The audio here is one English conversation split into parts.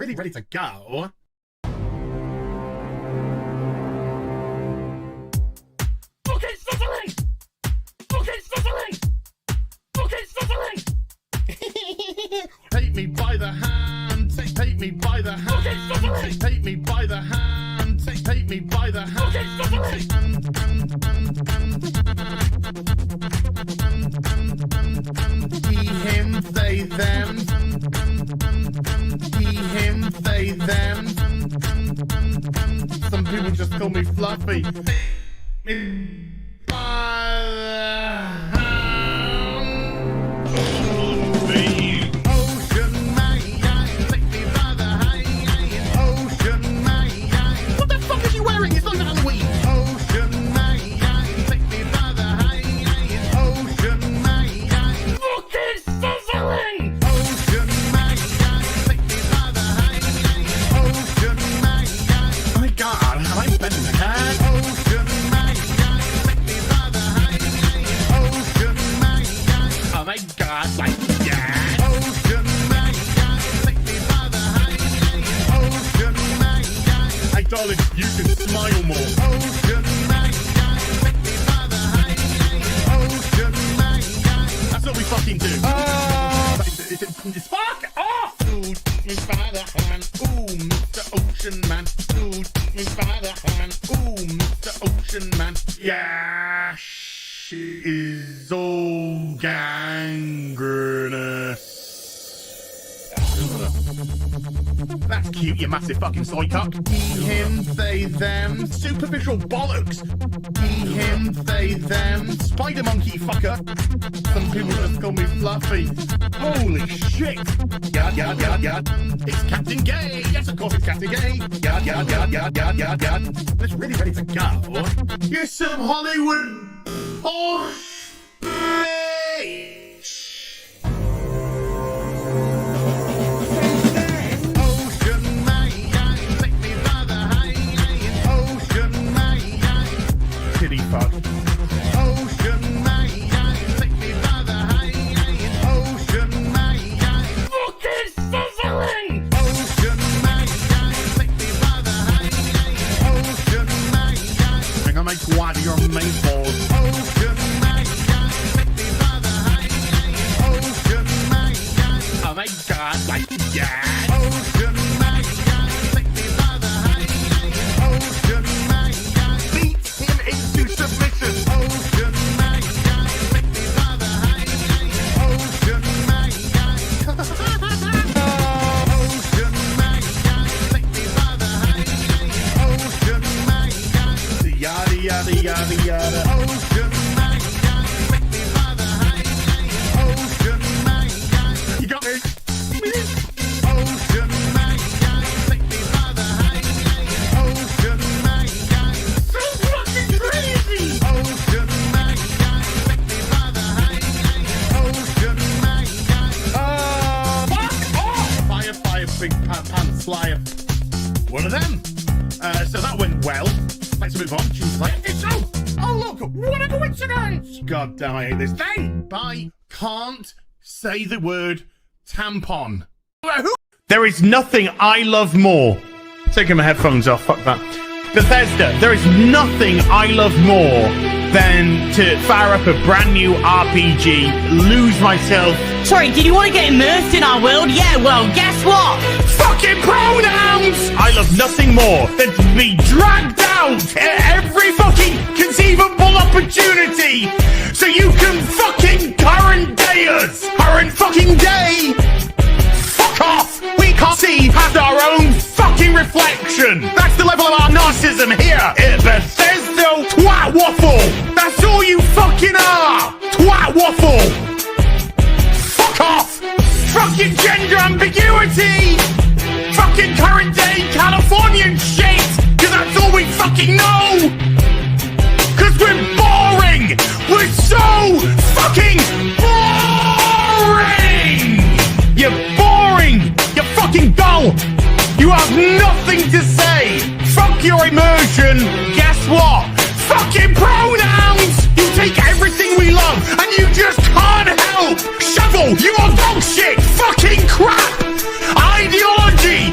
really ready to go. Okay, stuttering! Okay, stuttering! Okay, stuttering! Take me by the hand, take me by the hand. Okay, stuttering! Take me by the hand, take me by the hand. Okay, stuttering! He, him, they, them. He, him, they, them. Some people just call me Fluffy. Me by the hand. Ocean man, take me by the hand. Ocean man. What the fuck is he wearing? It's not Halloween. Ocean man, take me by the hand. Ocean man. Fucking sizzling. Ocean man, take me by the hand. Ocean man. My God, am I bending the cat? Ocean man, take me by the hand. Ocean man. Oh my God, like that. Ocean man, take me by the hand. Ocean man. Hey darling, you can smile more. Ocean man, take me by the hand. Ocean man. That's what we fucking do. Fuck off! Ooh, take me by the hand. Ooh, Mr. Ocean Man. Ooh, take me by the hand. Ooh, Mr. Ocean Man. Yeah, she is all gangrenous. That's cute, you massive fucking soy cock. He, him, they, them. Superficial bollocks. He, him, they, them. Spider monkey fucker. Some people just call me Fluffy. Holy shit. Yard, yard, yard, yard. It's Captain Gay. Yes, of course it's Captain Gay. Yard, yard, yard, yard, yard, yard, yard. It's really ready to go. Here's some Hollywood horse bitch. Kitty fuck. Ocean man, take me by the hand. Ocean man. Fucking sizzling. Ocean man, take me by the hand. Ocean man. I'm gonna make one of your main balls. Ocean man, take me by the hand. Ocean man. Oh my God, like that. Ocean man, take me by the hand. Ocean man. Beat him into submission. Ocean man, take me by the hand. Ocean man. Ocean man, take me by the hand. Ocean man. Yada yada yada yada. Ocean man, take me by the hand. Ocean man. You got me. Ocean man, take me by the hand. Ocean man. So fucking crazy. Ocean man, take me by the hand. Ocean man. Fuck off. Fire, fire, big pants flyer. One of them. So that went well. Let's move on. Choose player. It's out. Oh look, what a coincidence. God damn, I hate this thing. I can't say the word tampon. There is nothing I love more. Taking my headphones off, fuck that. Bethesda, there is nothing I love more than to fire up a brand new RPG, lose myself. Sorry, did you want to get immersed in our world? Yeah, well, guess what? Fucking pronouns! I love nothing more than to be dragged out at every fucking conceivable opportunity so you can fucking current day us. Current fucking day! Fuck off! We can't see past our own fucking reflection. That's the level of our narcissism here at Bethesda Twat Waffle. That's all you fucking are! Twat Waffle! Fuck off! Fucking gender ambiguity! Fucking current day Californian shit! Cause that's all we fucking know! Cause we're boring! We're so fucking boring! You're boring! You're fucking dull! You have nothing to say! Fuck your immersion! Guess what? Fucking pronouns! You take everything we love and you just can't help! Shovel! You are dog shit! Fucking crap! Ideology!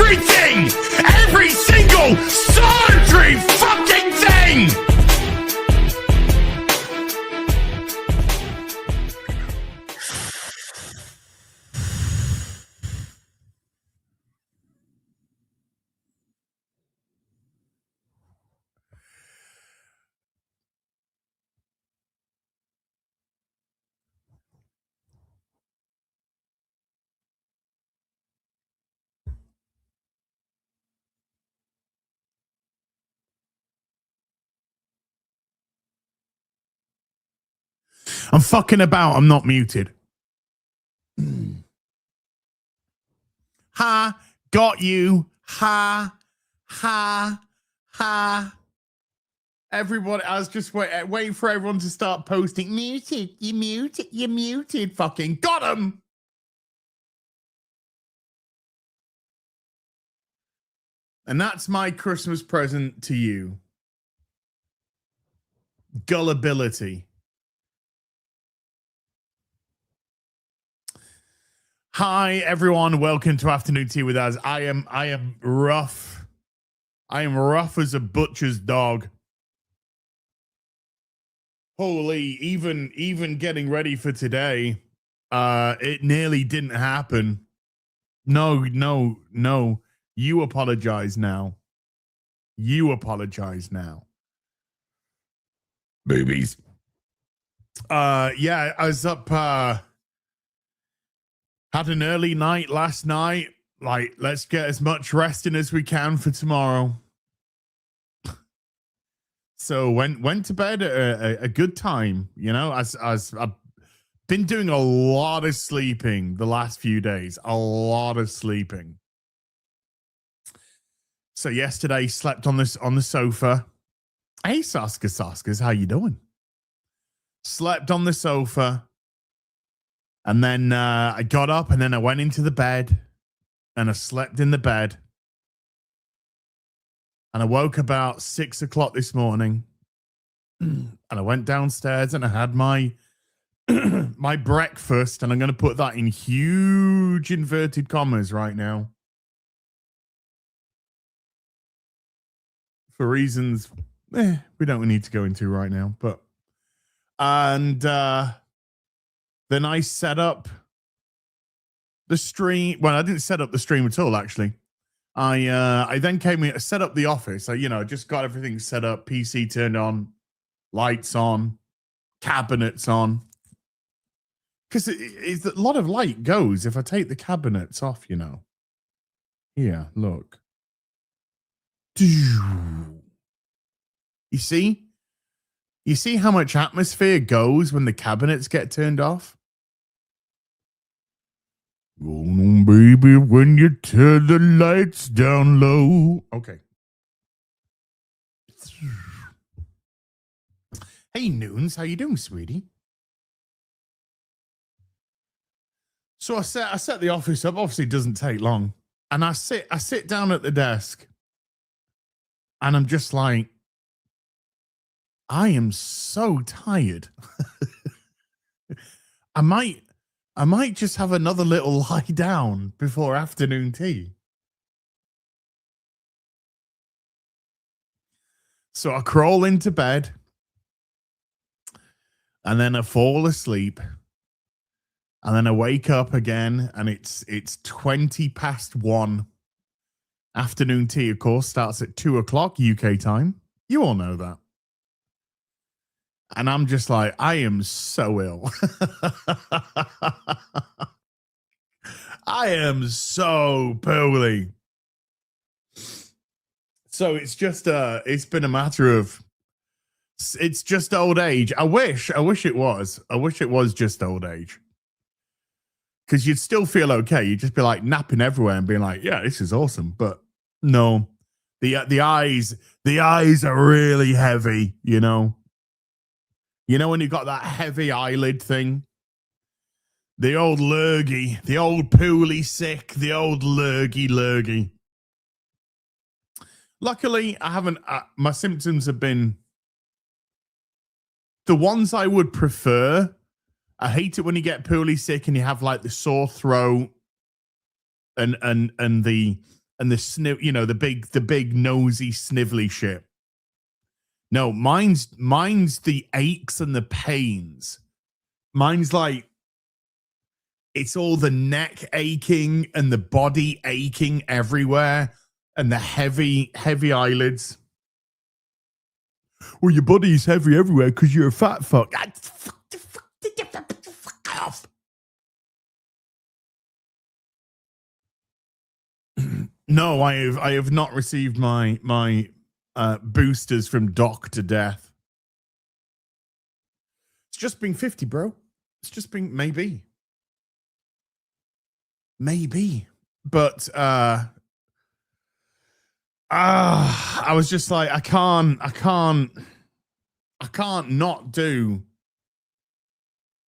everything! Every single sundry fucking thing! I'm fucking about. I'm not muted. Ha. Got you. Ha. Ha. Ha. Everybody, I was just waiting for everyone to start posting. Muted. You muted. You muted. Fucking got him. And that's my Christmas present to you. Gullibility. Hi everyone, welcome to Afternoon Tea with us. I am rough. I am rough as a butcher's dog. Holy, even getting ready for today, it nearly didn't happen. No. You apologize now. You apologize now. Babies. Yeah, I was up had an early night last night. Like, let's get as much rest in as we can for tomorrow. So went to bed at a good time, you know, as I've been doing a lot of sleeping the last few days, a lot of sleeping. So yesterday slept on the sofa. Hey, Saskas, how you doing? Slept on the sofa. And then I got up and then I went into the bed and I slept in the bed. And I woke about 6 o'clock this morning and I went downstairs and I had my my breakfast, and I'm going to put that in huge inverted commas right now for reasons we don't need to go into right now. But and then I set up the stream. Well, I didn't set up the stream at all, actually. I then came in, set up the office. Just got everything set up, PC turned on, lights on, cabinets on. Because it's a lot of light goes if I take the cabinets off, you know. Here, look. You see? You see how much atmosphere goes when the cabinets get turned off? Go on, baby, when you turn the lights down low. Okay. Hey, Noons, how you doing, sweetie? So I set the office up. Obviously, it doesn't take long. And I sit down at the desk. And I'm just like, I am so tired. I might just have another little lie down before afternoon tea. So I crawl into bed and then I fall asleep. And then I wake up again and it's 20 past 1. Afternoon tea, of course, starts at 2 o'clock UK time. You all know that. And I'm just like, I am so ill. I am so poorly. So it's just it's been a matter of, it's just old age. I wish it was. I wish it was just old age. Because you'd still feel okay. You'd just be like napping everywhere and being like, yeah, this is awesome. But no, the eyes are really heavy, you know. You know when you've got that heavy eyelid thing? The old lurgy, the old poorly sick, the old lurgy. Luckily, I haven't, my symptoms have been the ones I would prefer. I hate it when you get poorly sick and you have like the sore throat and the and the the big nosy snivelly shit. No, mine's the aches and the pains. Mine's like, it's all the neck aching and the body aching everywhere and the heavy eyelids. Well, your body's heavy everywhere because you're a fat fuck. Fuck off. No, I have not received my boosters from Doc to Death. It's just been 50, bro. It's just been maybe. But I was just like, I can't not do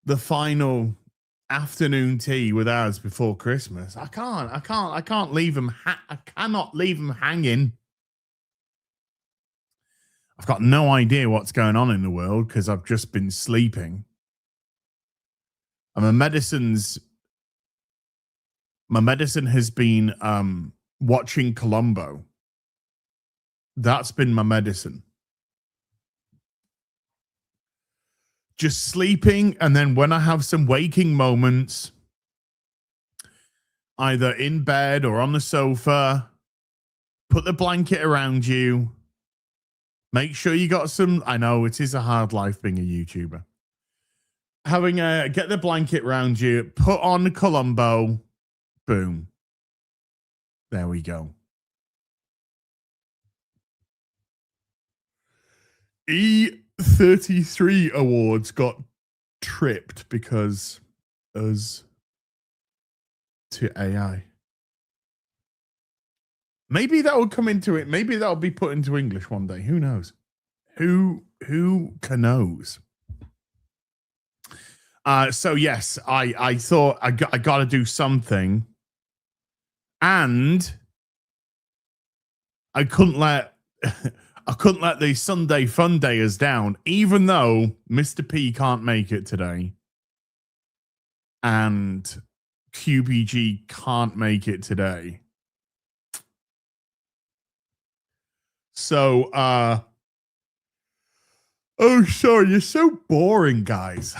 the final afternoon tea with ours before Christmas. I can't leave them. I cannot leave them hanging. I've got no idea what's going on in the world because I've just been sleeping. And my medicine has been watching Columbo. That's been my medicine. Just sleeping, and then when I have some waking moments, either in bed or on the sofa, put the blanket around you. Make sure you got some. I know it is a hard life being a YouTuber. Get the blanket around you, put on the Columbo, boom. There we go. E33 awards got tripped because us to AI. Maybe that will come into it. Maybe that'll be put into English one day. Who knows? Who can knows? So yes, I thought I got to do something, and I couldn't let the Sunday fun dayers down, even though Mr. P can't make it today and QBG can't make it today. So, oh, sorry, you're so boring, guys.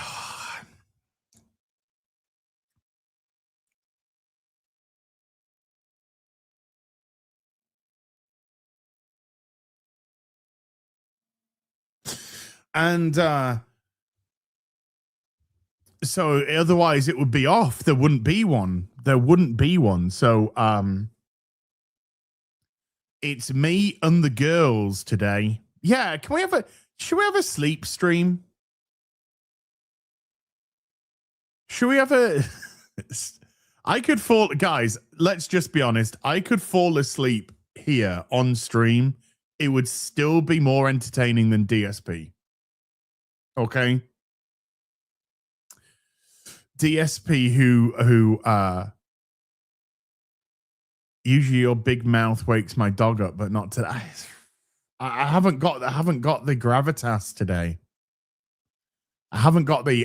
And so otherwise it would be off. There wouldn't be one. So it's me and the girls today. Yeah, should we have a sleep stream? Should we have I could fall, guys, let's just be honest. I could fall asleep here on stream. It would still be more entertaining than DSP. Okay. DSP who usually your big mouth wakes my dog up, but not today. I haven't got the gravitas today. I haven't got the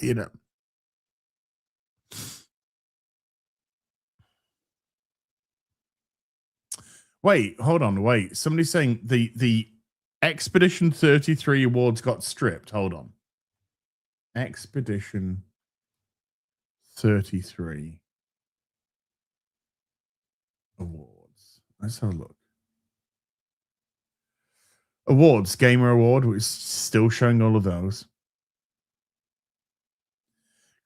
you know. Wait, hold on, wait. Somebody's saying the Expedition 33 awards got stripped. Hold on. Expedition 33 awards. Let's have a look. Awards, Gamer Award, which is still showing all of those.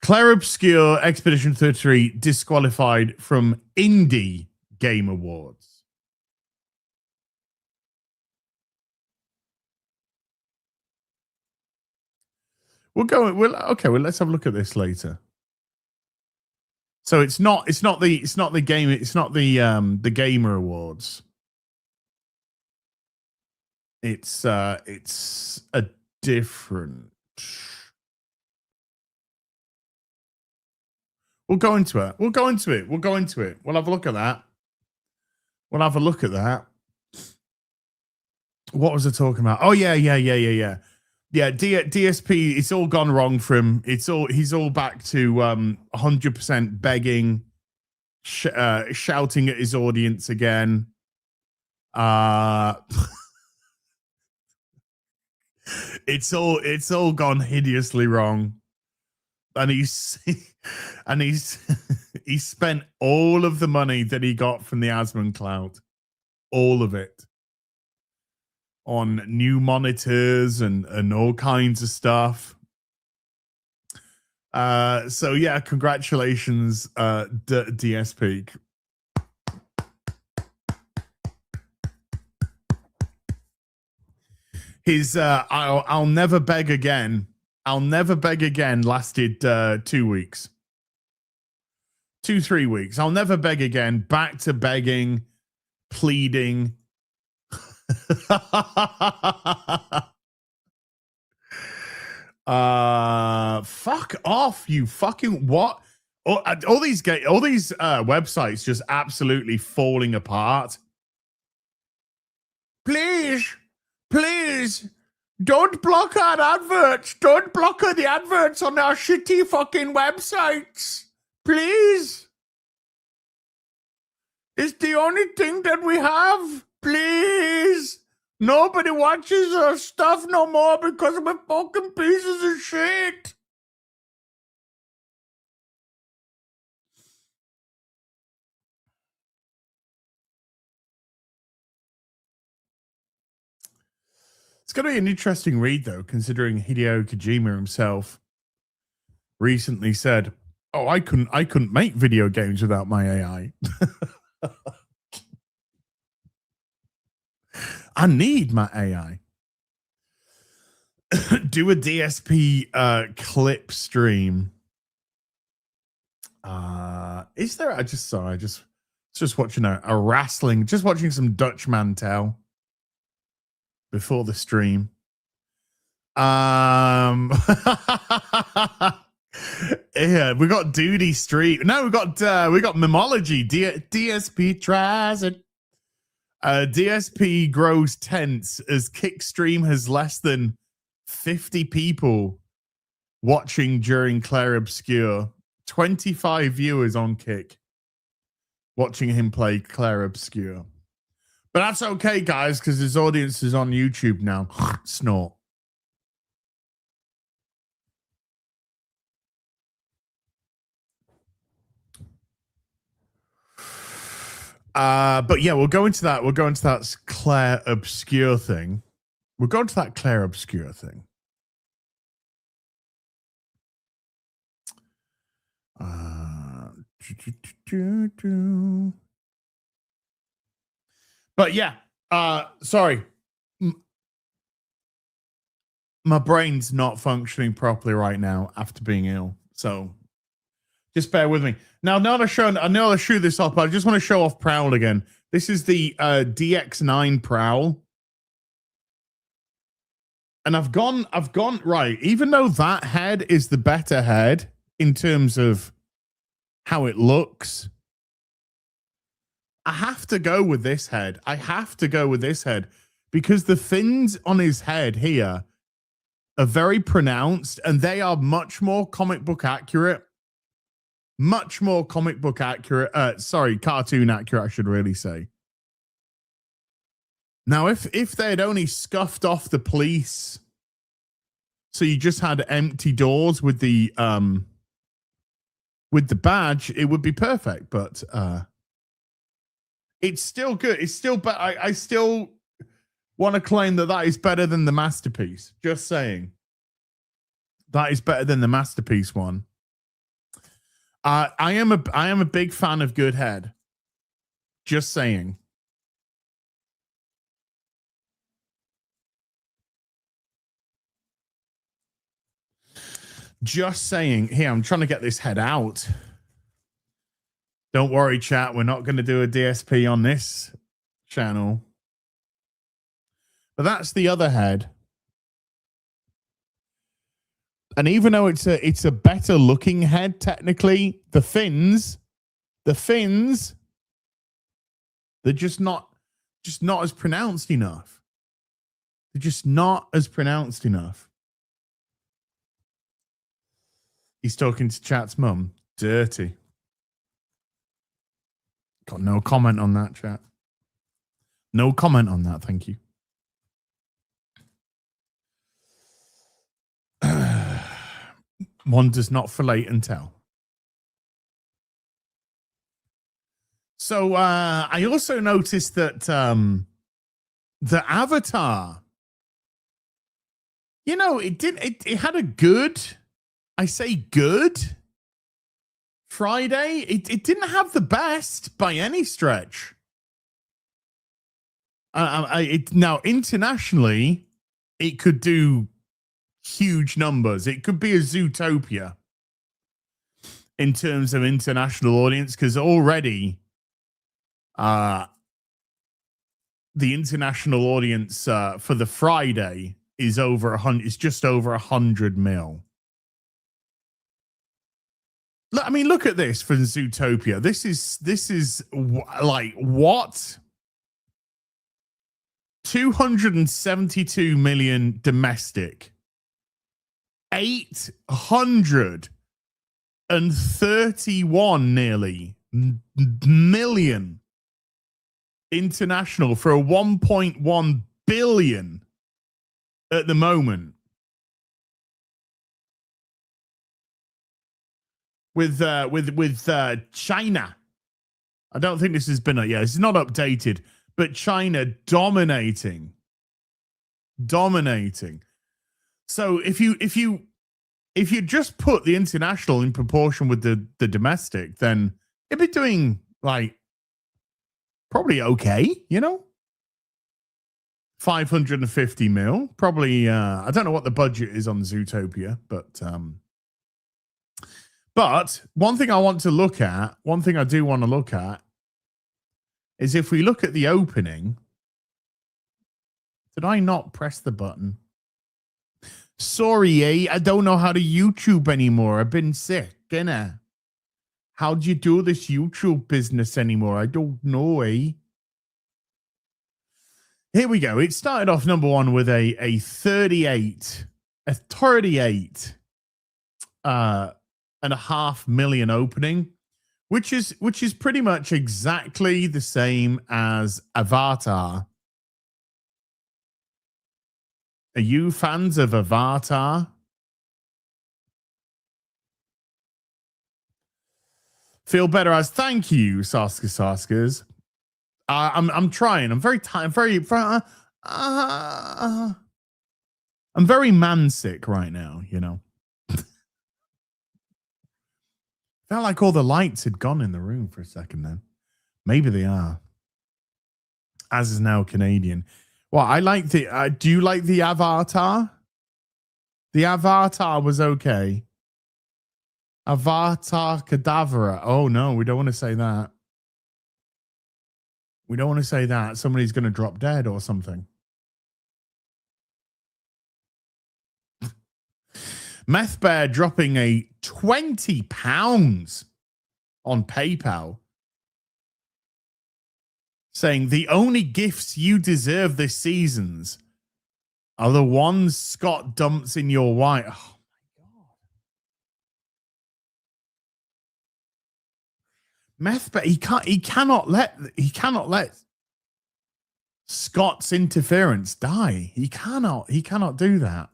Claire Obscure Expedition 33 disqualified from Indie Game Awards. Let's have a look at this later. So it's not the Gamer Awards. It's a different. We'll go into it. We'll have a look at that. What was I talking about? Oh yeah. Yeah, DSP, it's all gone wrong for him. He's all back to 100% begging shouting at his audience again. It's all gone hideously wrong. And he's he spent all of the money that he got from the Asmon Cloud, all of it, on new monitors and all kinds of stuff. So yeah, congratulations, DSP. His I'll never beg again. I'll never beg again lasted 2 weeks. 2-3 weeks. I'll never beg again. Back to begging, pleading. Fuck off, you fucking what? All these websites just absolutely falling apart. Please, don't block our adverts. Don't block the adverts on our shitty fucking websites. Please. It's the only thing that we have. Please. Nobody watches our stuff no more because we're fucking pieces of shit. It's going to be an interesting read, though, considering Hideo Kojima himself recently said, "Oh, I couldn't make video games without my AI. I need my AI." Do a DSP clip stream. Is there? I just saw. Just watching a wrestling. Just watching some Dutch Mantel before the stream. Yeah, we got Duty Street. No, we got Memology. DSP tries it. DSP grows tense as Kickstream has less than 50 people watching during Claire Obscure. 25 viewers on Kick watching him play Claire Obscure. But that's okay, guys, because his audience is on YouTube now. Snort. But yeah, we'll go into that. We'll go into that Claire Obscure thing. We'll go into that Claire Obscure thing. But yeah, sorry. My brain's not functioning properly right now after being ill. So just bear with me. Now, I know I show this off, but I just want to show off Prowl again. This is the DX9 Prowl. And I've gone right. Even though that head is the better head in terms of how it looks, I have to go with this head. Because the fins on his head here are very pronounced and they are much more comic book accurate. Cartoon accurate, I should really say. Now, if they had only scuffed off the police, so you just had empty doors with the badge, it would be perfect. But it's still good. It's still, but I still want to claim that is better than the Masterpiece. Just saying, that is better than the Masterpiece one. I am a big fan of Good Head. Just saying. Just saying. Here, I'm trying to get this head out. Don't worry, chat. We're not going to do a DSP on this channel. But that's the other head. And even though it's a better looking head, technically, the fins, they're just not as pronounced enough. They're just not as pronounced enough. He's talking to chat's mum. Dirty. Got no comment on that, chat. No comment on that, thank you. One does not fillet and tell. So I also noticed that the Avatar, you know, it had a good, I say good, Friday. It didn't have the best by any stretch. Now internationally, it could do huge numbers. It could be a Zootopia in terms of international audience, because already the international audience for the Friday is over 100. It's just over 100 mil. I mean, look at this for Zootopia. This is like what? 272 million domestic. 831 nearly million international for a 1.1 billion at the moment. With China. I don't think this has been this is not updated, but China dominating. So if you just put the international in proportion with the domestic, then it'd be doing like probably okay, you know? 550 mil. Probably I don't know what the budget is on Zootopia, but one thing I want to look at, one thing I do want to look at is if we look at the opening. Did I not press the button? Sorry, I don't know how to YouTube anymore. I've been sick, innit? How do you do this YouTube business anymore? I don't know, Here we go. It started off number one with a 38 and a half million opening, which is pretty much exactly the same as Avatar. Are you fans of Avatar? Feel better as thank you, Saskers. I'm trying. I'm very tired. I'm very man sick right now. You know. Felt like all the lights had gone in the room for a second. Then maybe they are. As is now Canadian. Well, I like the. Do you like the Avatar? The Avatar was okay. Avatar Cadavera. Oh no, we don't want to say that. We don't want to say that. Somebody's going to drop dead or something. Meth Bear dropping a £20 on PayPal, saying the only gifts you deserve this season's are the ones Scott dumps in your wife. Oh my God. Meth Bear, he cannot let Scott's interference die. He cannot do that.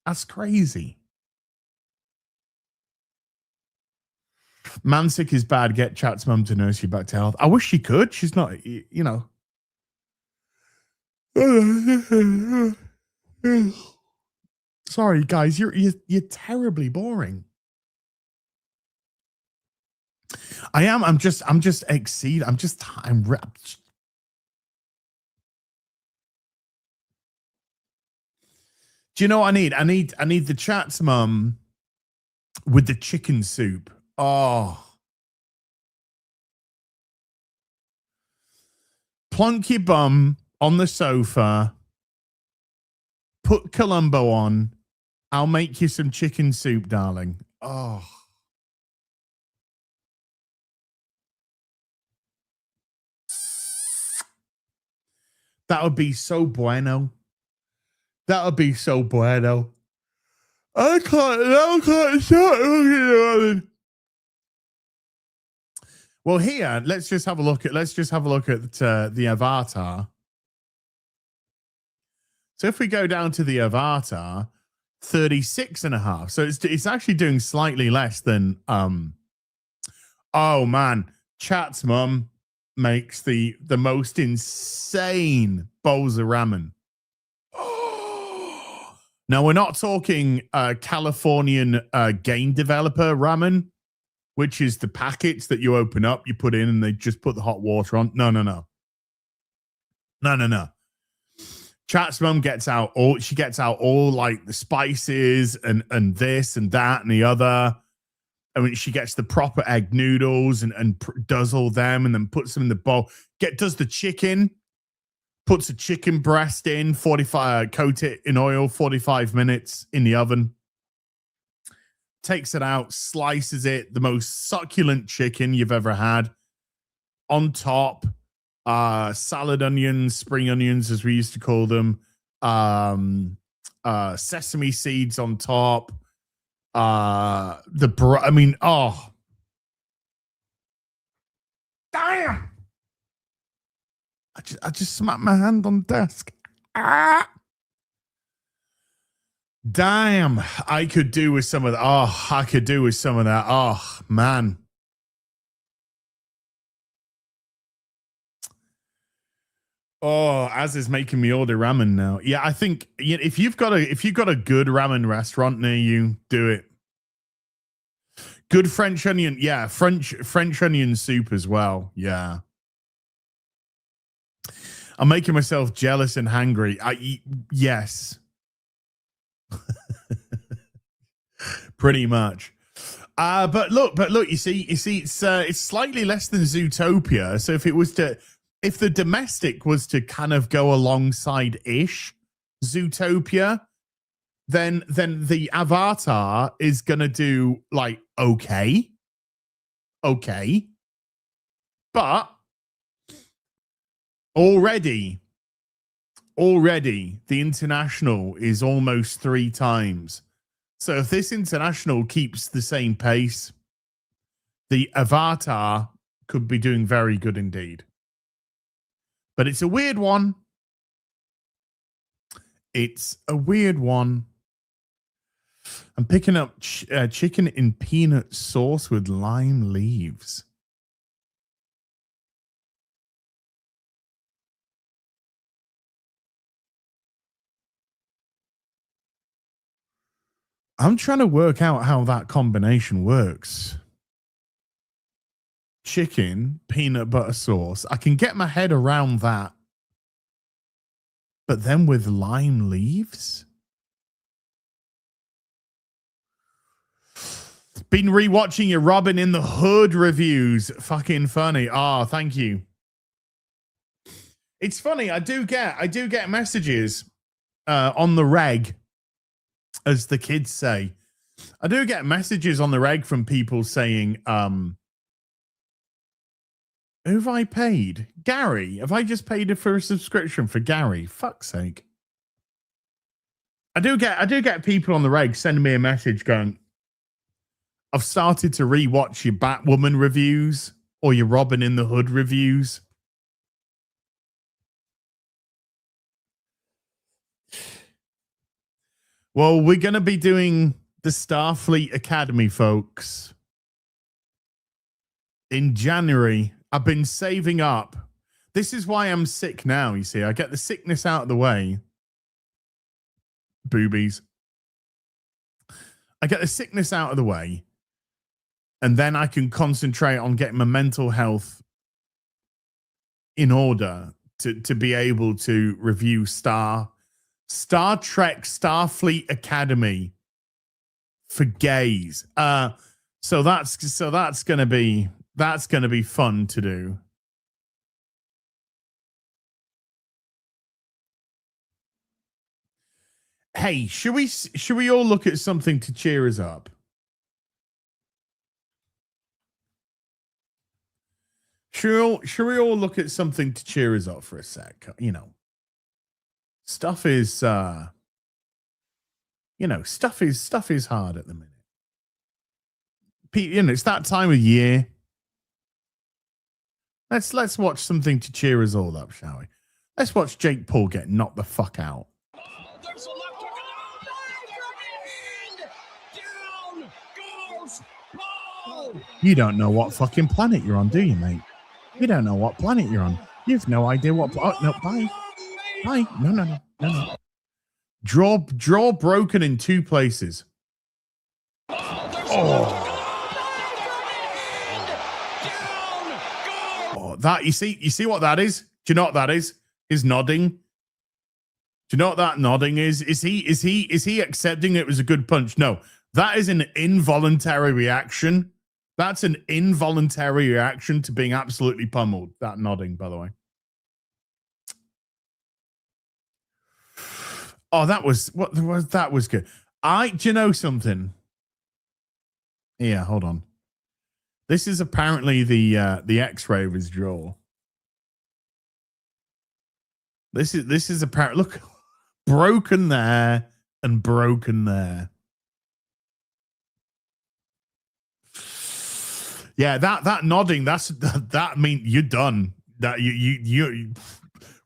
That's crazy. Mansick is bad. Get Chat's mum to nurse you back to health. I wish she could. She's not, you know. Sorry, guys. You're terribly boring. I am. I'm just exceed. I'm Do you know what I need? I need the Chat's mum with the chicken soup. Oh. Plonk your bum on the sofa. Put Columbo on. I'll make you some chicken soup, darling. Oh. That would be so bueno. That would be so bueno. I can't stop looking at it. Well, here, let's just have a look at the avatar. So if we go down to the avatar, 36.5. So it's actually doing slightly less than oh man, Chat's mum makes the most insane bowls of ramen. Now we're not talking Californian game developer ramen, which is the packets that you open up, you put in, and they just put the hot water on. No. Chat's mum gets out all like the spices and this and that and the other. I mean, she gets the proper egg noodles and does all them and then puts them in the bowl. Does the chicken, puts a chicken breast in, 45, coat it in oil, 45 minutes in the oven. Takes it out, slices it, the most succulent chicken you've ever had. On top, salad onions, spring onions, as we used to call them, sesame seeds on top. Oh, damn! I just smacked my hand on the desk. Damn, I could do with some of that. Oh, I could do with some of that. Oh, man. Oh, Az is making me order ramen now. Yeah, I think if you've got a good ramen restaurant near you, do it. Good French onion, yeah, French onion soup as well. Yeah. I'm making myself jealous and hungry. Yes. Pretty much. But look, you see, it's slightly less than Zootopia. So if the domestic was to kind of go alongside ish Zootopia, then the avatar is gonna do like okay. But already the international is almost 3 times. So if this international keeps the same pace, the avatar could be doing very good indeed. But it's a weird one. I'm picking up chicken in peanut sauce with lime leaves. I'm trying to work out how that combination works. Chicken, peanut butter sauce. I can get my head around that. But then with lime leaves? Been rewatching your Robin in the Hood reviews. Fucking funny. Ah, thank you. It's funny. I do get messages on the reg, as the kids say. I do get messages on the reg from people saying, who have I paid? Gary. Have I just paid for a subscription for Gary? Fuck's sake. I do get people on the reg sending me a message going, I've started to rewatch your Batwoman reviews or your Robin in the Hood reviews. Well, we're going to be doing the Starfleet Academy, folks, in January. I've been saving up. This is why I'm sick now, you see. I get the sickness out of the way. Boobies. I get the sickness out of the way. And then I can concentrate on getting my mental health in order to be able to review Star Trek Starfleet Academy for gays. So that's gonna be fun to do. Hey, should we all look at something to cheer us up? Should we all look at something to cheer us up for a sec? You know, stuff is stuff is hard at the minute. You know, it's that time of year. Let's watch something to cheer us all up, shall we? Let's watch Jake Paul get knocked the fuck out. There's a left hook. Down goes Paul. You don't know what fucking planet you're on, do you, mate? You don't know what planet you're on. You've no idea what. Oh no, bye, bye. No. Draw broken in 2 places. Oh, that you see what that is? Do you know what that is? Is nodding. Do you know what that nodding is? Is he accepting it was a good punch? No, that is an involuntary reaction. That's an involuntary reaction to being absolutely pummeled. That nodding, by the way. Oh, that was good. Do you know something? Yeah, hold on. This is apparently the X-ray of his jaw. This is apparent. Look, broken there and broken there. Yeah, that nodding. That mean you're done. That you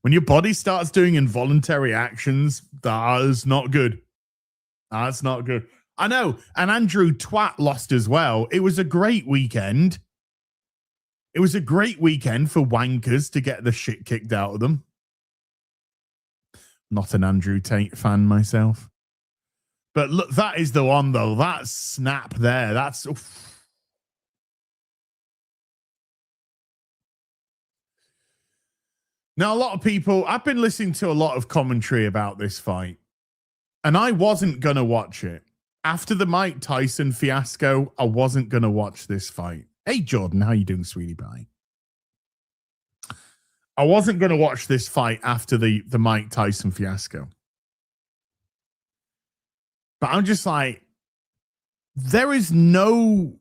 when your body starts doing involuntary actions, that is not good. That's not good. I know. And Andrew Twat lost as well. It was a great weekend. It was a great weekend for wankers to get the shit kicked out of them. Not an Andrew Tate fan myself. But look, that is the one, though. That snap there. That's... Oof. Now, a lot of people... I've been listening to a lot of commentary about this fight. And I wasn't going to watch it. After the Mike Tyson fiasco, I wasn't going to watch this fight. Hey, Jordan, how you doing, sweetie pie? I wasn't going to watch this fight after the Mike Tyson fiasco. But I'm just like, there is no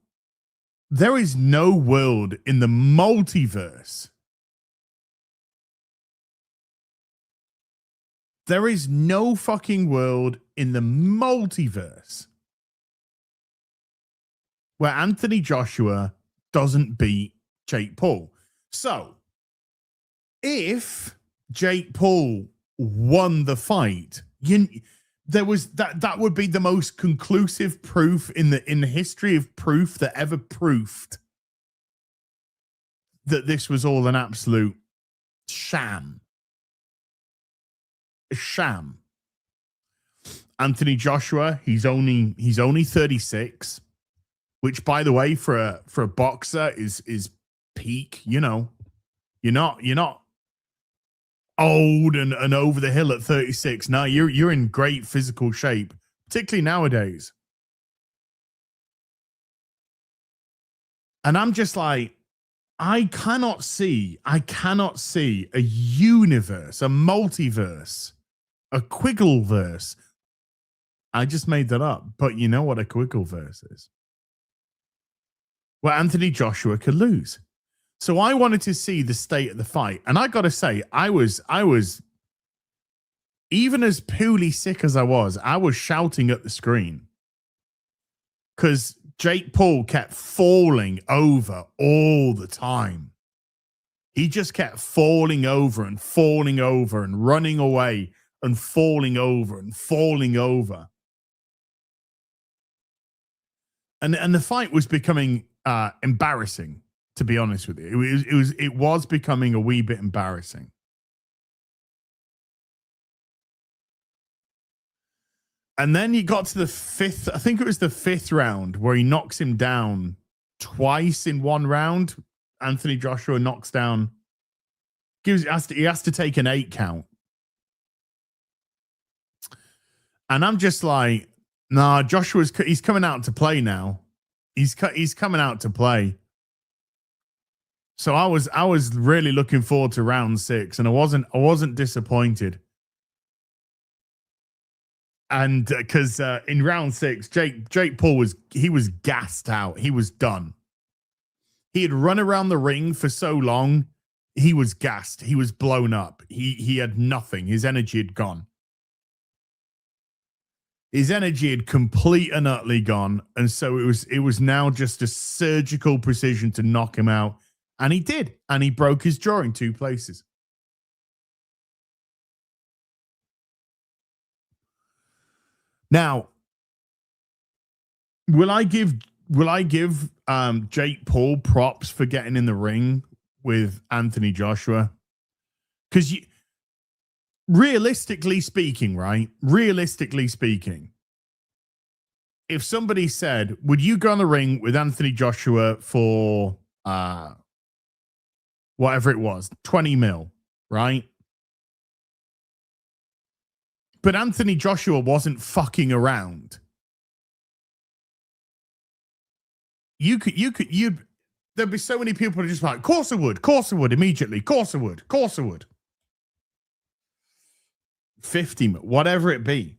world in the multiverse. There is no fucking world in the multiverse where Anthony Joshua doesn't beat Jake Paul. So, if Jake Paul won the fight, there was that would be the most conclusive proof in the history of proof that ever proved that this was all an absolute sham. A sham. Anthony Joshua, he's only 36, which, by the way, for a boxer is peak. You know, you're not old and over the hill at 36. No, you're in great physical shape, particularly nowadays. And I'm just like, I cannot see a universe, a multiverse, a Quiggleverse. I just made that up, but you know what a Quiggleverse is? Where Anthony Joshua could lose. So I wanted to see the state of the fight. And I got to say, I was, even as poorly sick as I was shouting at the screen. Because Jake Paul kept falling over all the time. He just kept falling over and running away and falling over and falling over. And the fight was becoming embarrassing, to be honest with you. It was becoming a wee bit embarrassing. And then he got to the fifth, I think it was the 5th round, where he knocks him down twice in one round. Anthony Joshua knocks down, he has to take an 8 count. And I'm just like, nah, he's coming out to play now. He's coming out to play. So I was really looking forward to round 6, and I wasn't disappointed. And because in round 6, Jake Paul was gassed out. He was done. He had run around the ring for so long. He was gassed. He was blown up. He had nothing. His energy had gone. His energy had complete and utterly gone. And so it was now just a surgical precision to knock him out And he did. And he broke his jaw in 2 places. Now, will I give Jake Paul props for getting in the ring with Anthony Joshua? Because realistically speaking, right? Realistically speaking, if somebody said, would you go on the ring with Anthony Joshua for whatever it was, 20 mil, right? But Anthony Joshua wasn't fucking around. You'd there'd be so many people just like, course I would immediately, course I would. 50, whatever it be.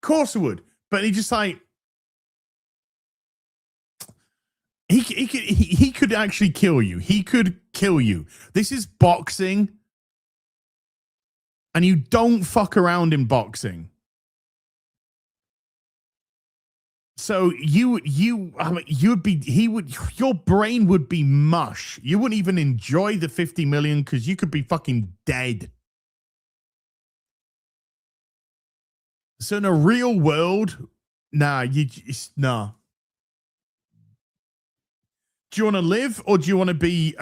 Course I would. But he just like, he could actually kill you. He could kill you. This is boxing. And you don't fuck around in boxing. So your brain would be mush. You wouldn't even enjoy the 50 million because you could be fucking dead. So in a real world, nah. Do you want to live or do you want to be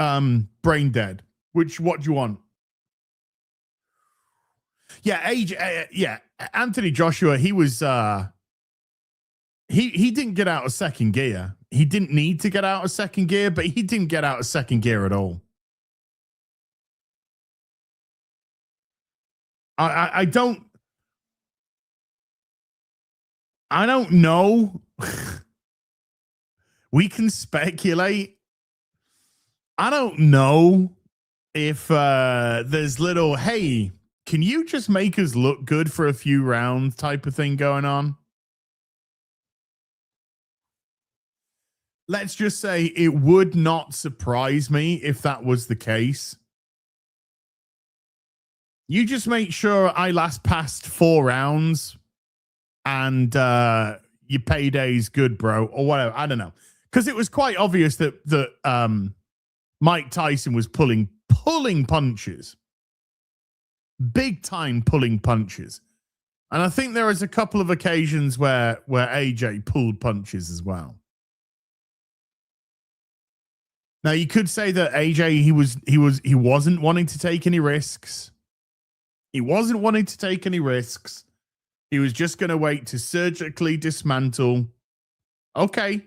brain dead? What do you want? Yeah, Anthony Joshua, he was he didn't get out of second gear. He didn't need to get out of second gear, but he didn't get out of second gear at all. I don't know. We can speculate. I don't know if there's little, hey, can you just make us look good for a few rounds type of thing going on? Let's just say it would not surprise me if that was the case. You just make sure I last past 4 rounds and your payday's good, bro, or whatever. I don't know. Because it was quite obvious that Mike Tyson was pulling punches. Big time pulling punches. And I think there was a couple of occasions where AJ pulled punches as well. Now you could say that AJ he wasn't wanting to take any risks. He wasn't wanting to take any risks. He was just going to wait to surgically dismantle. Okay.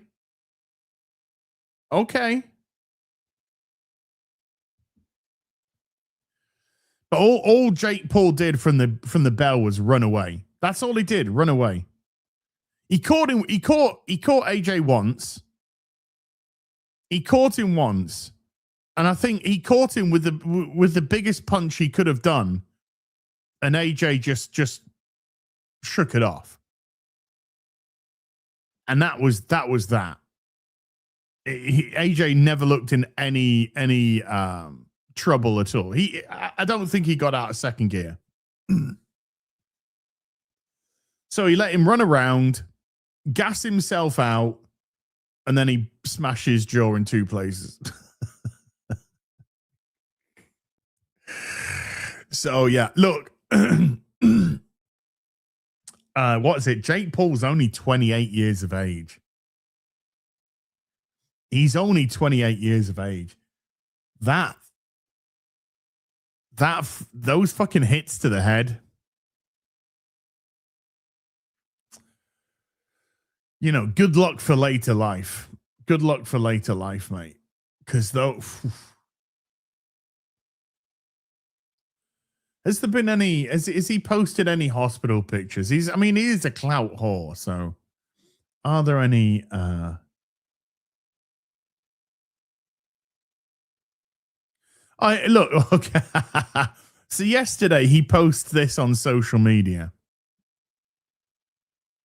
But all Jake Paul did from the bell was run away. That's all he did, run away. He caught AJ once. He caught him once. And I think he caught him with the biggest punch he could have done. And AJ just shook it off. And that was that. AJ never looked in any trouble at all. I don't think he got out of second gear. So he let him run around, gas himself out, and then he smashed his jaw in 2 places. So yeah, look. What is it? Jake Paul's only 28 years of age. He's only 28 years of age. Those fucking hits to the head. You know, good luck for later life. Good luck for later life, mate. Because though, has there been any? Has he posted any hospital pictures? He is a clout whore. So, are there any? Look, okay. So yesterday he posted this on social media.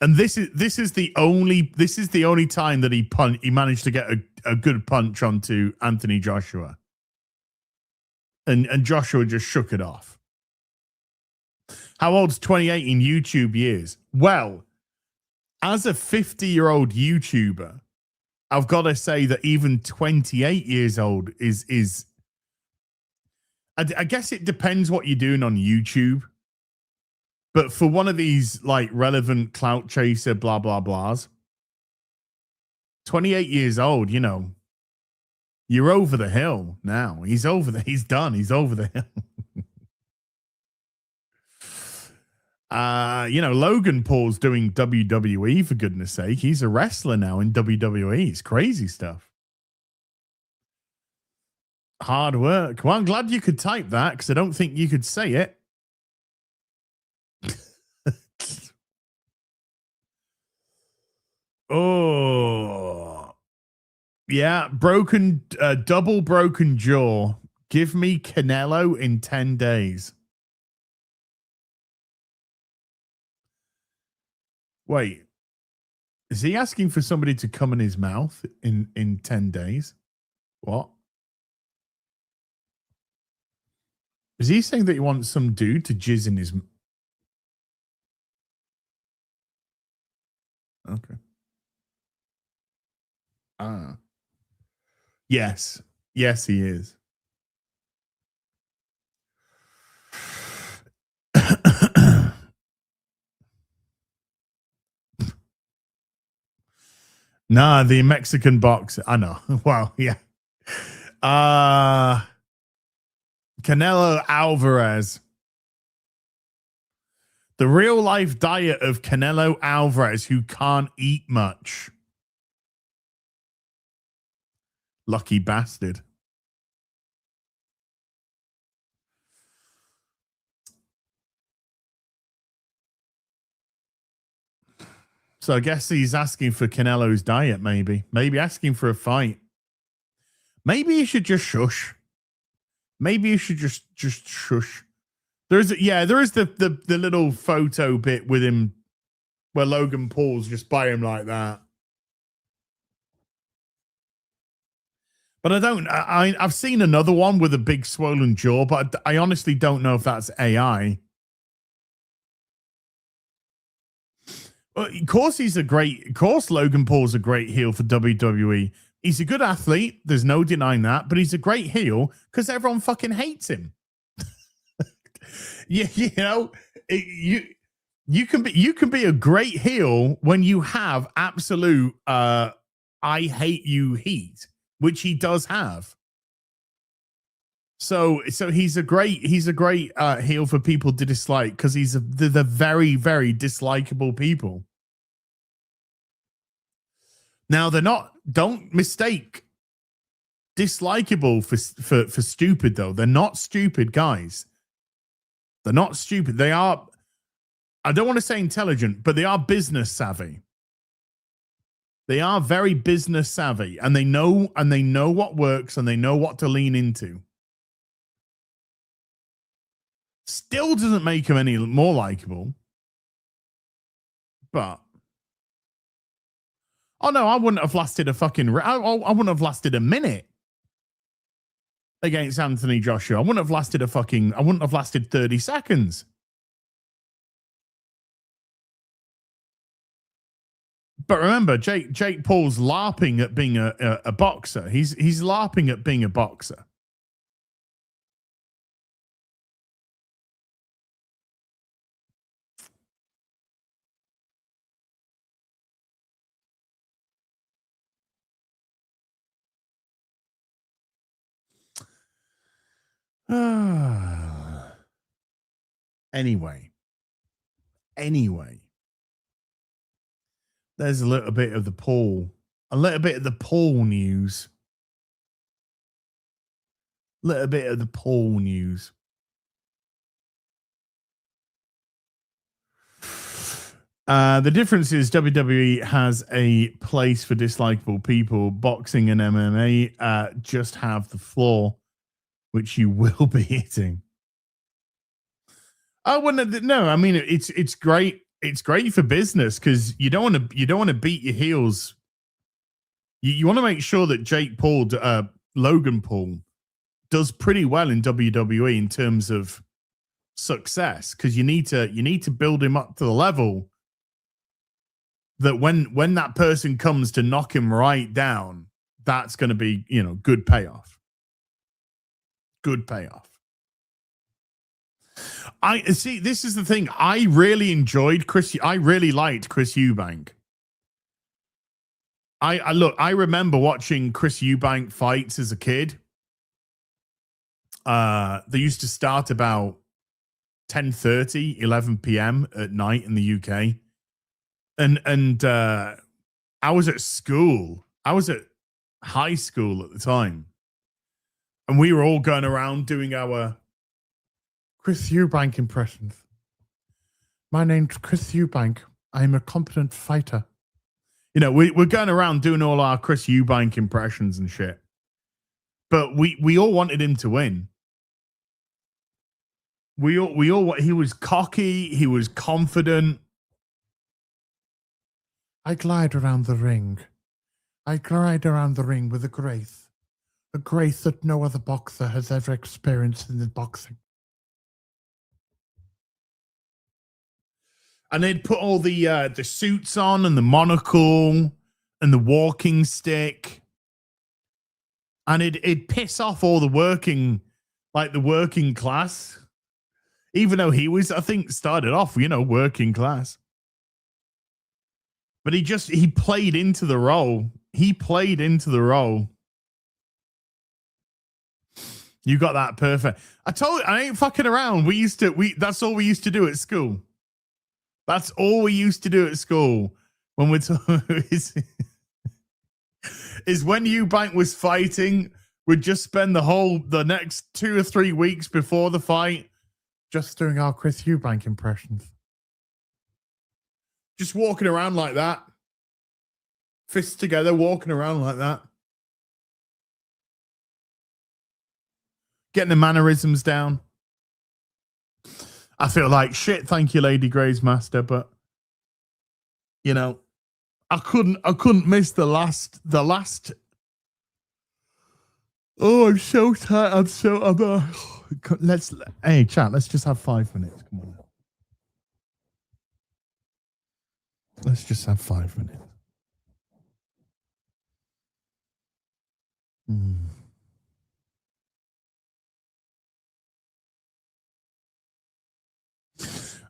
And this is the only time that he managed to get a good punch onto Anthony Joshua. And Joshua just shook it off. How old's 28 in YouTube years? Well, as a 50-year-old YouTuber, I've got to say that even 28 years old is. I guess it depends what you're doing on YouTube. But for one of these like relevant clout chaser blah blah blahs, 28 years old, you know, you're over the hill now. He's done. He's over the hill. You know, Logan Paul's doing WWE, for goodness sake. He's a wrestler now in WWE. It's crazy stuff. Hard work. Well, I'm glad you could type that because I don't think you could say it. Oh, yeah. Double broken jaw. Give me Canelo in 10 days. Wait, is he asking for somebody to come in his mouth in 10 days? What? Is he saying that he wants some dude to jizz in his... Okay. Yes. Yes, he is. Nah, the Mexican boxer. I know. Wow, yeah. Canelo Alvarez. The real life diet of Canelo Alvarez, who can't eat much. Lucky bastard. So I guess he's asking for Canelo's diet, maybe. Maybe asking for a fight. Maybe you should just shush. Maybe you should just shush. There is the little photo bit with him where Logan Paul's just by him like that. But I've seen another one with a big swollen jaw, but I honestly don't know if that's AI. Of course, Logan Paul's a great heel for WWE. He's a good athlete. There's no denying that, but he's a great heel because everyone fucking hates him. you know, you can be a great heel when you have absolute I hate you heat, which he does have. So he's a great heel for people to dislike because they're very, very dislikable people. Now don't mistake dislikable for stupid though. They're not stupid guys. They're not stupid. They are, I don't want to say intelligent, but they are business savvy. They are very business savvy and they know what works and they know what to lean into. Still doesn't make him any more likable. But oh no, I wouldn't have lasted I wouldn't have lasted a minute against Anthony Joshua. I wouldn't have lasted 30 seconds. But remember, Jake Paul's LARPing at being a boxer. He's LARPing at being a boxer. Anyway, there's a little bit of the Paul news. The difference is WWE has a place for dislikable people. Boxing and MMA just have the floor, which you will be hitting. I wouldn't. No, I mean it's great. It's great for business because you don't want to beat your heels. You want to make sure that Logan Paul does pretty well in WWE in terms of success because you need to build him up to the level that when that person comes to knock him right down, that's going to be, good payoff. Good payoff. I see. This is the thing. I really enjoyed Chris. I really liked Chris Eubank. I remember watching Chris Eubank fights as a kid. They used to start about 10:30, 11 p.m. at night in the UK. And I was at school. I was at high school at the time. And we were all going around doing our Chris Eubank impressions. My name's Chris Eubank. I'm a competent fighter. We're going around doing all our Chris Eubank impressions and shit. But we all wanted him to win. He was cocky. He was confident. I glide around the ring. I glide around the ring with a grace that no other boxer has ever experienced in the boxing. And they'd put all the suits on and the monocle and the walking stick. And it'd piss off all the working class. Even though he was, I think, started off, working class. But he played into the role. He played into the role. You got that perfect. I told you, I ain't fucking around. That's all we used to do at school. That's all we used to do at school when we're is when Eubank was fighting, we'd just spend the next 2 or 3 weeks before the fight just doing our Chris Eubank impressions. Just walking around like that. Fists together, walking around like that. Getting the mannerisms down. I feel like shit, thank you, Lady Grey's Master, but I couldn't miss the last. Oh, I'm so tired. Hey, chat, let's just have 5 minutes. Come on. Let's just have 5 minutes.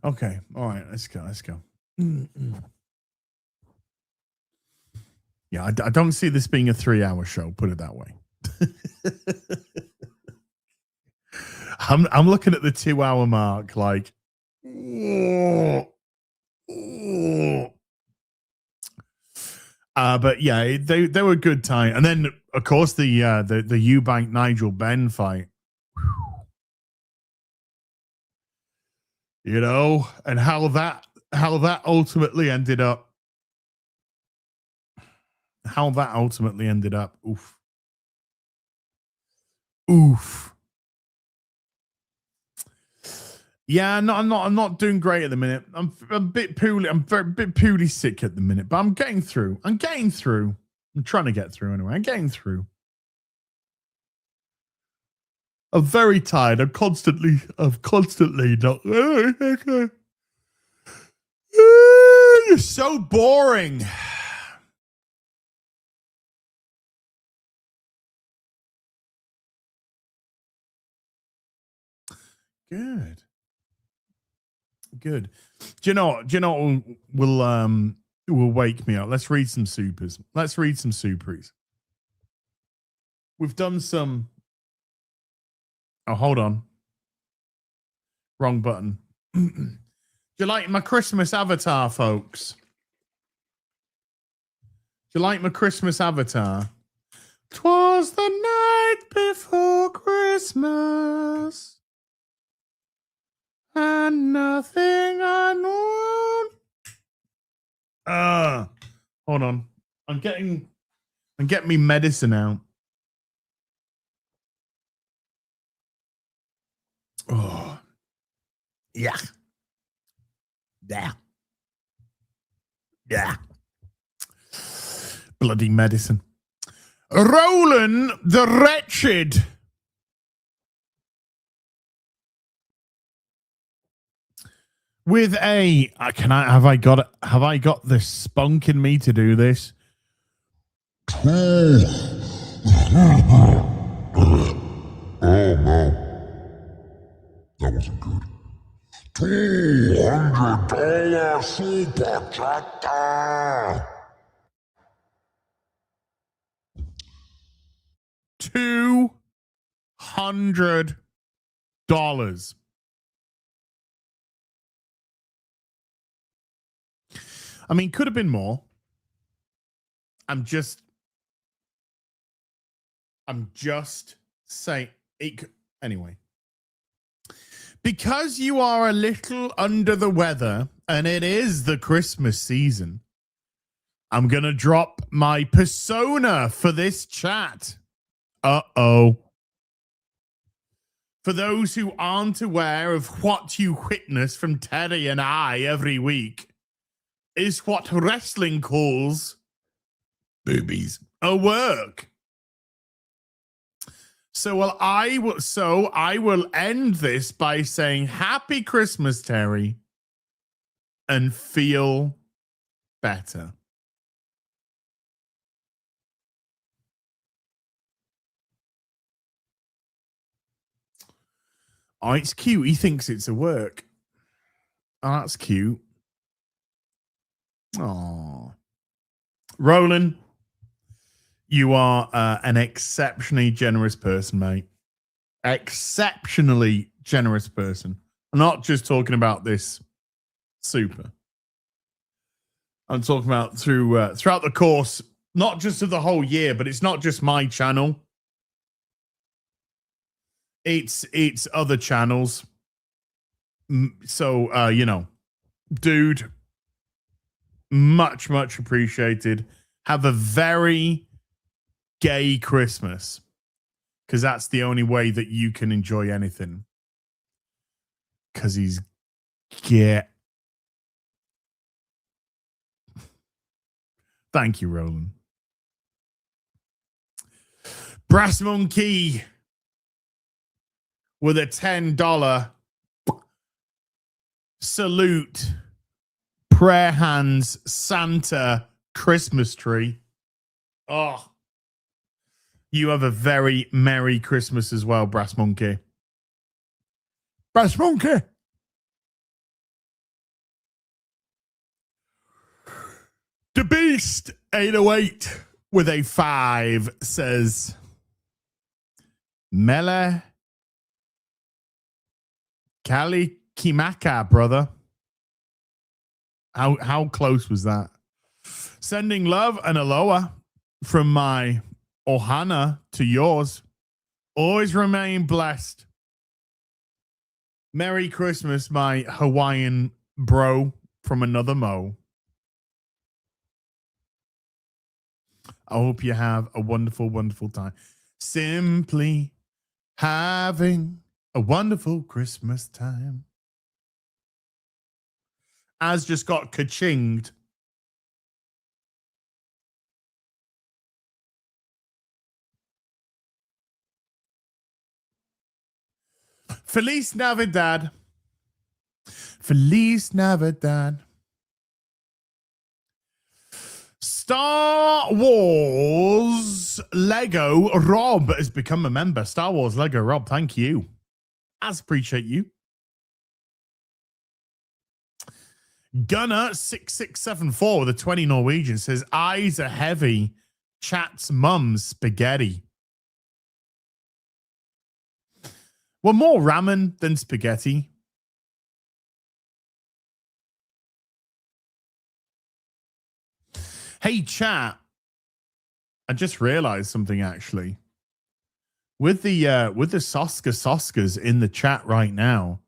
Okay. All right. Let's go. Yeah, I don't see this being a 3-hour show. Put it that way. I'm looking at the 2-hour mark. Like, but yeah, they were a good time. And then of course the Eubank Nigel Benn fight. And how that ultimately ended up. Oof. Yeah, no, I'm not doing great at the minute. I'm a bit poorly. I'm a bit poorly sick at the minute, but I'm getting through. I'm trying to get through anyway. I'm getting through. I'm very tired. I'm constantly not. You're so boring. Good. Do you know what will wake me up? Let's read some supers. Let's read some supers. We've done some. Oh, hold on. Wrong button. Do you like my Christmas avatar, folks? Do you like my Christmas avatar? 'Twas the night before Christmas, and nothing unknown. Hold on. I'm getting me medicine out. Oh, yeah. Bloody medicine. Roland the Wretched. with a have I got the spunk in me to do this? Oh no, that wasn't good. $200 super chatter. $200. I mean, could have been more. I'm just saying it. Anyway, because you are a little under the weather and it is the Christmas season, I'm going to drop my persona for this chat. Uh-oh. For those who aren't aware of what you witness from Terry and I every week, is what wrestling calls boobies a work. So I will end this by saying Happy Christmas, Terry, and feel better. Oh, it's cute. He thinks it's a work. Oh, that's cute. Oh, Roland, you are an exceptionally generous person, mate. Exceptionally generous person. I'm not just talking about this super. I'm talking about throughout the course, not just of the whole year, but it's not just my channel. It's other channels. So dude, much appreciated. Have a very gay Christmas, because that's the only way that you can enjoy anything. Because he's gay. Thank you, Roland. Brass Monkey with a $10 salute, prayer hands, Santa Christmas tree. Oh, you have a very Merry Christmas as well, Brass Monkey. Brass Monkey. The Beast 808 with a 5 says, Mele Kalikimaka, brother. How close was that? Sending love and aloha from my ohana to yours. Always remain blessed. Merry Christmas, my Hawaiian bro from another Mo. I hope you have a wonderful, wonderful time. Simply having a wonderful Christmas time. As just got ka-chinged. Feliz Navidad. Feliz Navidad. Star Wars Lego Rob has become a member. Star Wars Lego Rob, thank you. As appreciate you. Gunner6674 with a 20 Norwegian says, eyes are heavy. Chat's mum's spaghetti. Well, more ramen than spaghetti. Hey, chat. I just realized something actually. With the Soskas in the chat right now,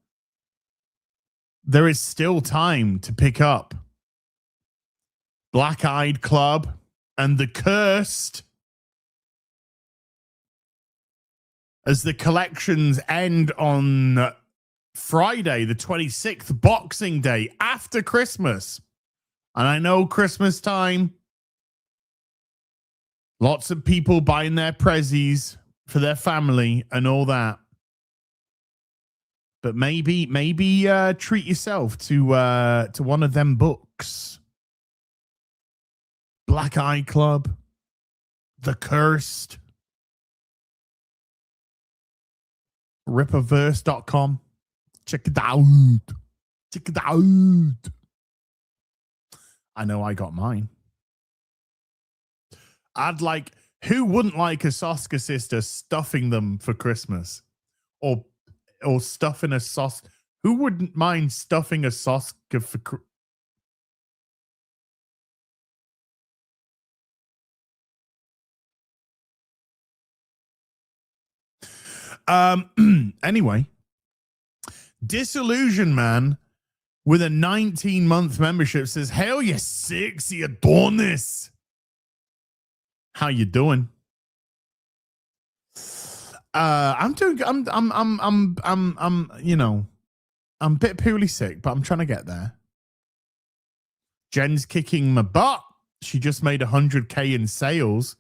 there is still time to pick up Black Eyed Club and The Cursed as the collections end on Friday, the 26th, Boxing Day, after Christmas. And I know Christmas time, lots of people buying their prezzies for their family and all that. But maybe treat yourself to one of them books. Black Eye Club, The Cursed, Ripperverse.com. Check it out. Check it out. I know I got mine. Who wouldn't like a Soska sister stuffing them for Christmas? Or stuffing a sauce? Who wouldn't mind stuffing a Soska for Christmas? Anyway, Disillusion Man with a 19-month membership says, "Hell, you're sexy, Adonis. How you doing?" I'm doing. You know, I'm a bit poorly sick, but I'm trying to get there. Jen's kicking my butt. She just made 100K in sales.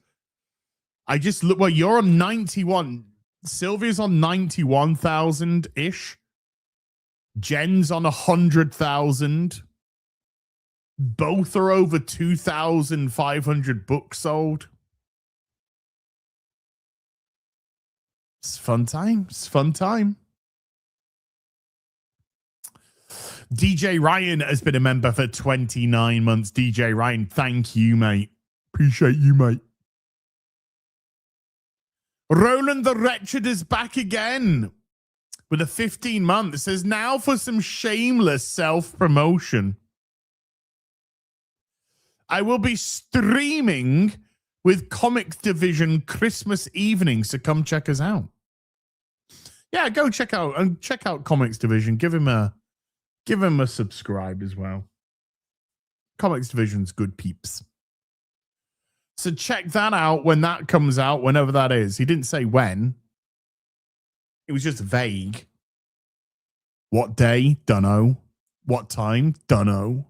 I just look. Well, you're on 91. Sylvia's on 91,000 ish. Jen's on 100,000. Both are over 2,500 books sold. It's fun time. It's fun time. DJ Ryan has been a member for 29 months. DJ Ryan, thank you, mate. Appreciate you, mate. Roland the Wretched is back again with a 15-month. It says, now for some shameless self-promotion. I will be streaming with Comics Division Christmas evening, so come check us out. Yeah, go check out Comics Division. Give him a subscribe as well. Comics Division's good peeps. So check that out when that comes out, whenever that is. He didn't say when. It was just vague. What day? Dunno. What time? Dunno.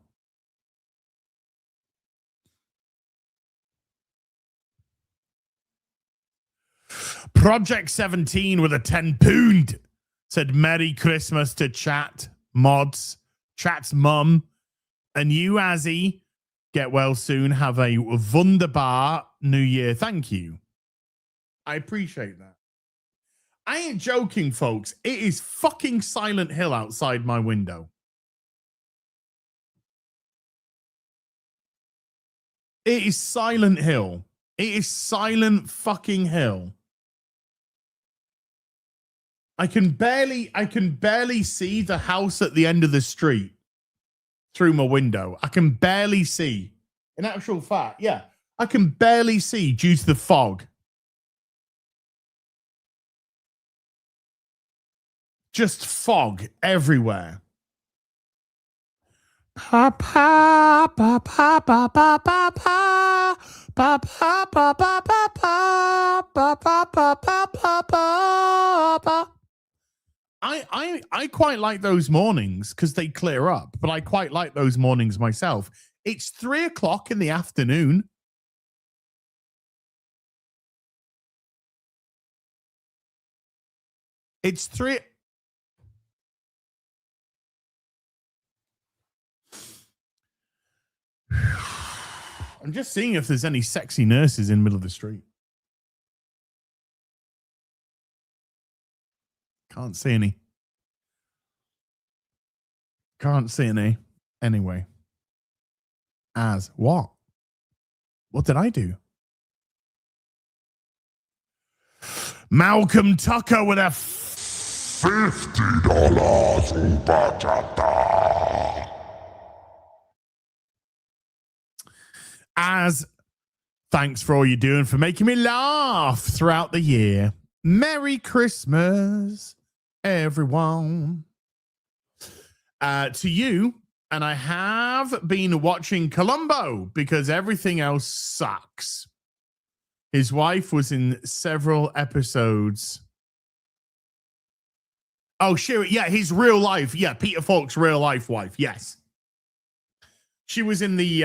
Project 17 with a 10 pound said Merry Christmas to chat mods, chat's mum, and you, Azzy. Get well soon. Have a wunderbar New Year. Thank you. I appreciate that. I ain't joking, folks. It is fucking Silent Hill outside my window. It is Silent Hill. It is Silent fucking Hill. I can barely see the house at the end of the street through my window. I can barely see. In actual fact, yeah, I can barely see due to the fog. Just fog everywhere. Pa pa pa pa pa pa pa pa pa pa pa pa pa pa pa pa pa pa pa pa. I quite like those mornings because they clear up, but I quite like those mornings myself. It's 3 o'clock in the afternoon. It's 3. I'm just seeing if there's any sexy nurses in the middle of the street. Can't see any. Can't see any. Anyway. As what? What did I do? Malcolm Tucker with a $50 Super Chatter. As thanks for all you're doing for making me laugh throughout the year. Merry Christmas, everyone. To you, and I have been watching Columbo because everything else sucks. His wife was in several episodes. Oh, shit. Yeah, his real life. Yeah, Peter Falk's real life wife. Yes. She was in the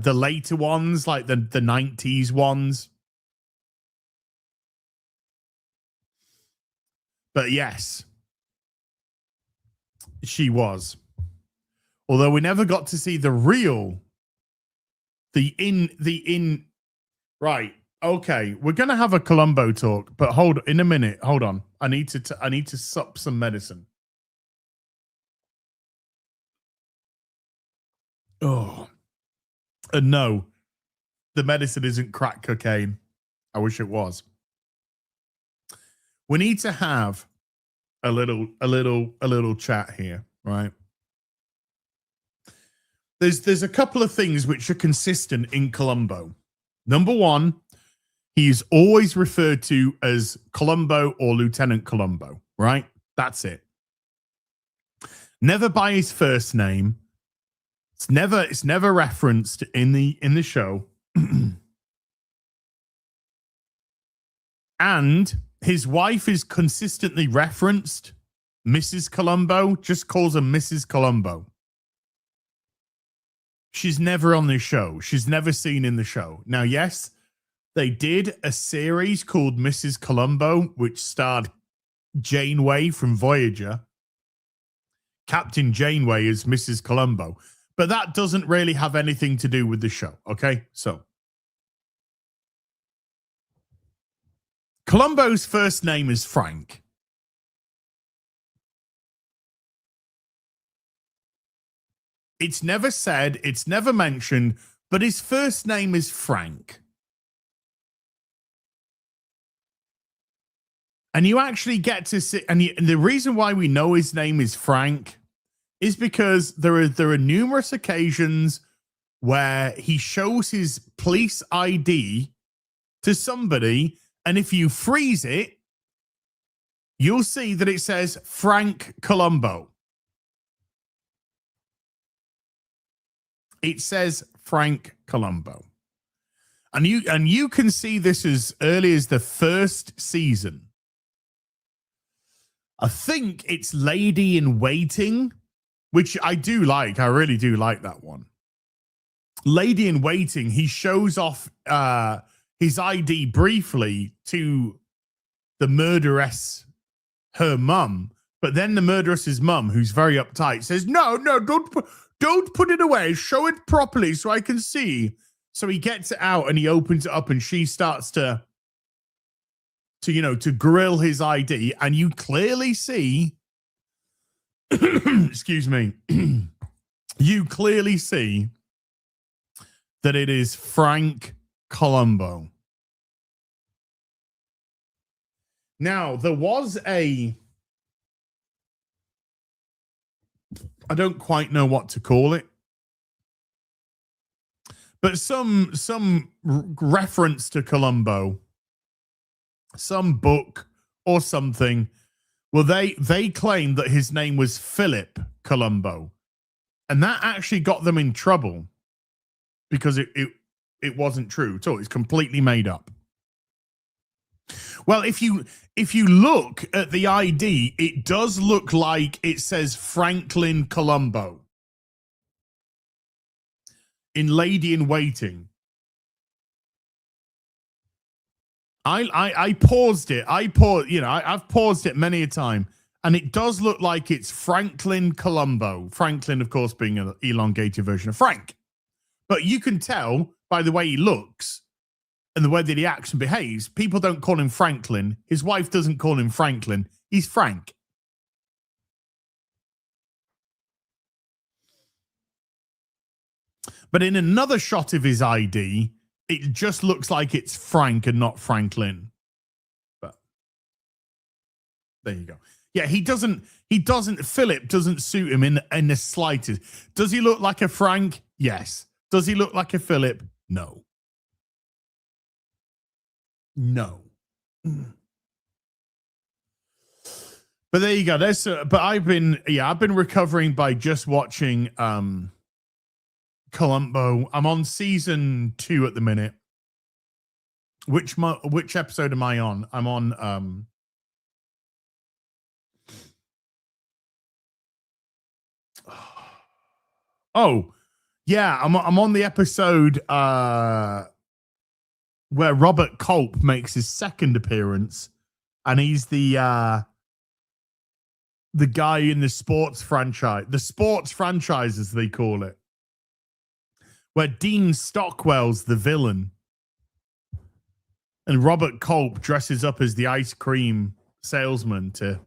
later ones, like the 90s ones. But yes. She was. Although we never got to see the real, right. Okay, we're gonna have a Columbo talk, but hold in a minute. Hold on. I need to sup some medicine. Oh, and no, the medicine isn't crack cocaine. I wish it was. We need to have a little chat here, right? There's a couple of things which are consistent in Columbo. Number one, he's always referred to as Columbo or Lieutenant Columbo, right? That's it. Never by his first name. It's never referenced in the show. And his wife is consistently referenced. Mrs. Columbo just calls her Mrs. Columbo. She's never on the show. She's never seen in the show. Now, yes, they did a series called Mrs. Columbo, which starred Janeway from Voyager. Captain Janeway is Mrs. Columbo. But that doesn't really have anything to do with the show, okay? So, Columbo's first name is Frank. It's never said, it's never mentioned, but his first name is Frank. And you actually get to see, and the reason why we know his name is Frank is because there are numerous occasions where he shows his police ID to somebody, and if you freeze it, you'll see that it says Frank Columbo. It says Frank Columbo. And you can see this as early as the first season. I think it's Lady in Waiting, which I do like. I really do like that one. Lady in Waiting, he shows off his ID briefly to the murderess, her mum. But then the murderess's mum, who's very uptight, says, no, don't put it away. Show it properly so I can see. So he gets it out and he opens it up and she starts to grill his ID. And you clearly see, excuse me, you clearly see that it is Frank Columbo. Now, there was I don't quite know what to call it, but some reference to Columbo, some book or something. Well, they claim that his name was Philip Columbo, and that actually got them in trouble because it wasn't true at all. It's completely made up. Well, if you look at the ID, it does look like it says Franklin Columbo in Lady in Waiting. I paused it. I've paused it many a time, and it does look like it's Franklin Columbo. Franklin, of course, being an elongated version of Frank. But you can tell by the way he looks and the way that he acts and behaves, people don't call him Franklin. His wife doesn't call him Franklin. He's Frank. But in another shot of his ID, it just looks like it's Frank and not Franklin. But there you go. Yeah, Philip doesn't suit him in the slightest. Does he look like a Frank? Yes. Does he look like a Philip? No. No. But there you go. But I've been recovering by just watching Columbo. I'm on season 2 at the minute. Which episode am I on? I'm on oh yeah, I'm on the episode where Robert Culp makes his second appearance, and he's the the guy in the sports franchise, as they call it, where Dean Stockwell's the villain and Robert Culp dresses up as the ice cream salesman to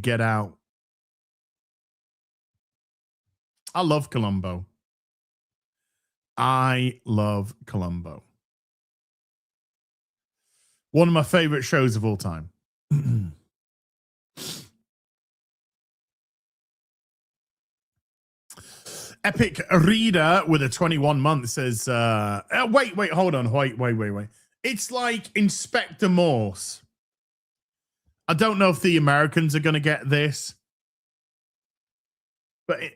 get out. I love Columbo. I love Columbo. One of my favorite shows of all time. Epic Reader with a 21 month says, wait, hold on. Wait. It's like Inspector Morse. I don't know if the Americans are going to get this.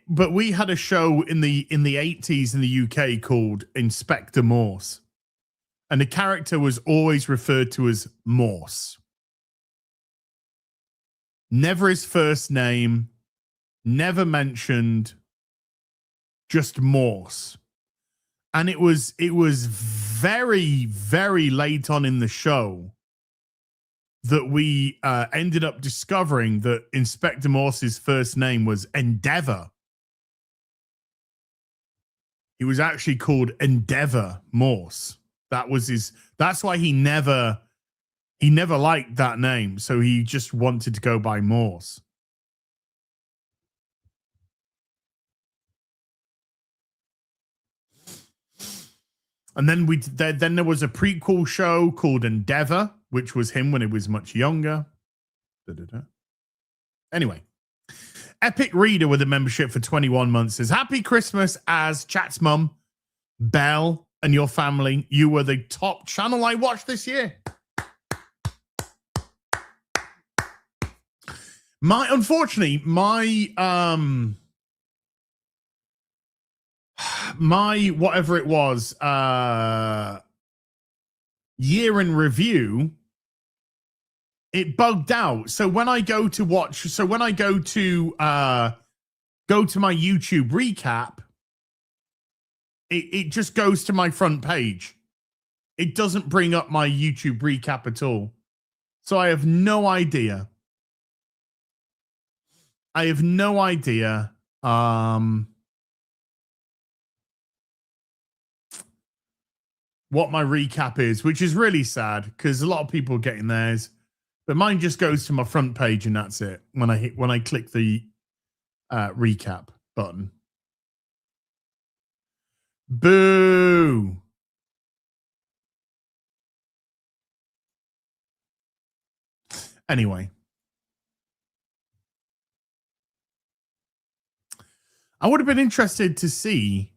But we had a show in the 80s in the UK called Inspector Morse. And the character was always referred to as Morse. Never his first name, never mentioned, just Morse. And it was very, very late on in the show that we ended up discovering that Inspector Morse's first name was Endeavor. He was actually called Endeavor Morse. That's why he never liked that name. So he just wanted to go by Morse. And then then there was a prequel show called Endeavor, which was him when he was much younger. Anyway, Epic Reader with a membership for 21 months says, Happy Christmas as Chat's mum, Belle, and your family. You were the top channel I watched this year. Unfortunately, my whatever it was, year in review, it bugged out. So when I go to my YouTube recap, it just goes to my front page. It doesn't bring up my YouTube recap at all. So I have no idea. What my recap is, which is really sad because a lot of people are getting theirs, but mine just goes to my front page and that's it. When I click the recap button. Boo. Anyway, I would have been interested to see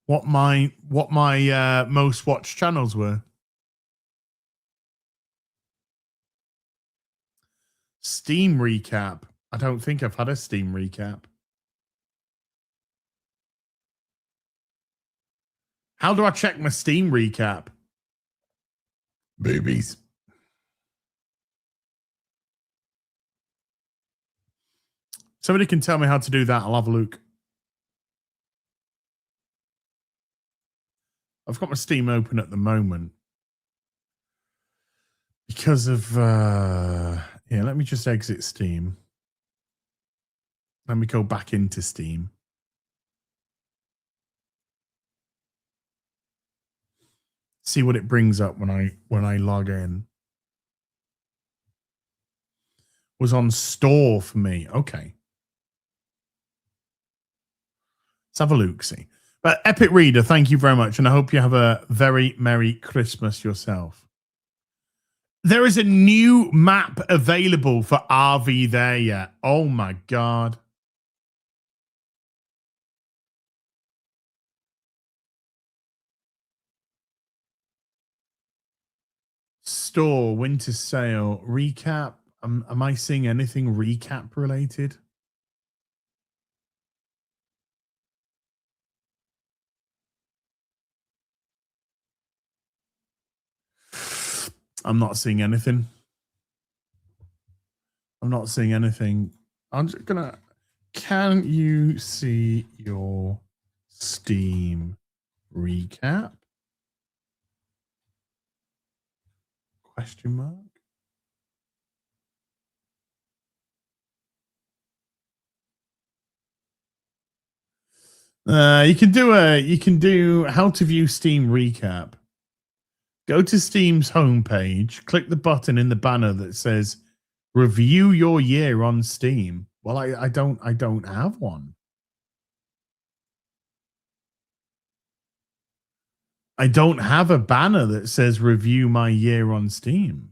what my most watched channels were. Steam recap. I don't think I've had a Steam recap. How do I check my Steam recap? Boobies. Somebody can tell me how to do that. I'll have a look. I've got my Steam open at the moment because of let me just exit Steam. Let me go back into Steam. See what it brings up when I log in. Was on store for me. Okay. Let's have a look, see. But Epic Reader, thank you very much. And I hope you have a very Merry Christmas yourself. There is a new map available for RV there yet. Oh my God. Store, winter sale, recap. Am I seeing anything recap related? I'm not seeing anything. I'm just gonna. Can you see your Steam recap? ? You can do how to view Steam recap. Go to Steam's homepage, click the button in the banner that says review your year on Steam. Well, I don't have one. I don't have a banner that says review my year on Steam.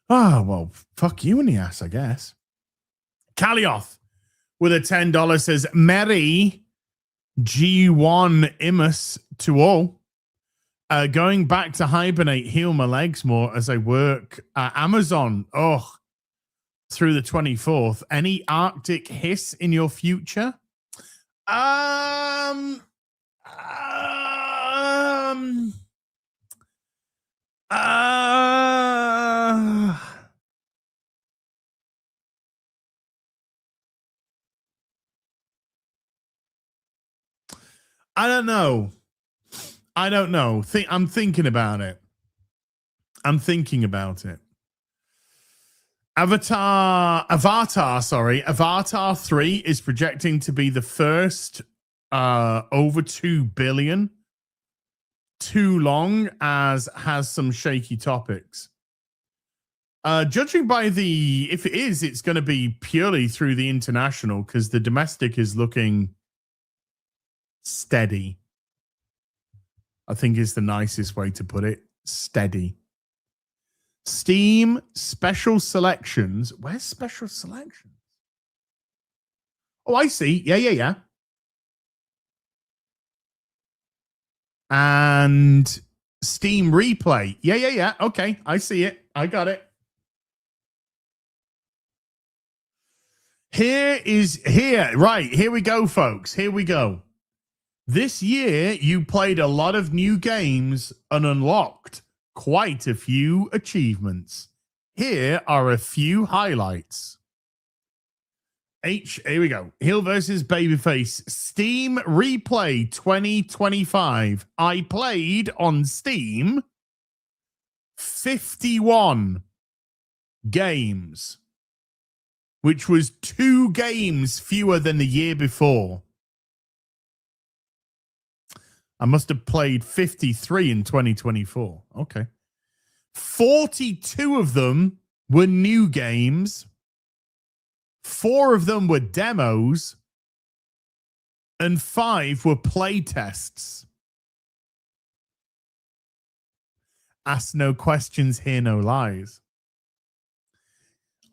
Oh, well, fuck you in the ass, I guess. Kalioth with a $10 says, Merry G1 Imus to all. Going back to hibernate, heal my legs more as I work at Amazon. Oh, through the 24th. Any Arctic hiss in your future? I don't know. I'm thinking about it. Avatar 3 is projecting to be the first over 2 billion. Too long as has some shaky topics. Judging by if it is, it's going to be purely through the international because the domestic is looking steady. I think is the nicest way to put it. Steady. Steam special selections. Where's special selections? Oh, I see. Yeah. And Steam replay. Yeah. Okay, I see it. I got it. Right, here we go, folks. Here we go. This year, you played a lot of new games and unlocked quite a few achievements. Here are a few highlights. Here we go. Heel versus Babyface. Steam Replay 2025. I played on Steam 51 games, which was 2 games fewer than the year before. I must have played 53 in 2024. Okay. 42 of them were new games. 4 of them were demos. And 5 were play tests. Ask no questions, hear no lies.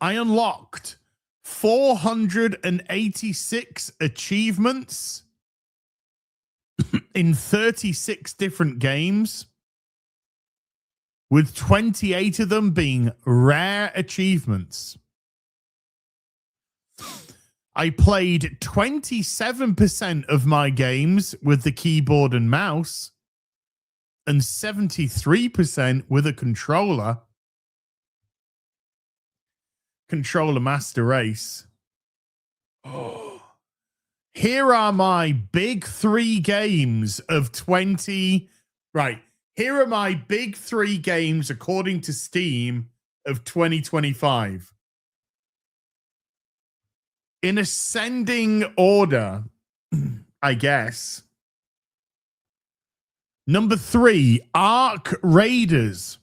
I unlocked 486 achievements in 36 different games, with 28 of them being rare achievements. I played 27% of my games with the keyboard and mouse and 73% with a controller. Controller Master Race. Oh. Here are my big 3 games of 20. Right. Here are my big 3 games, according to Steam, of 2025. In ascending order, I guess. Number 3, Ark Raiders.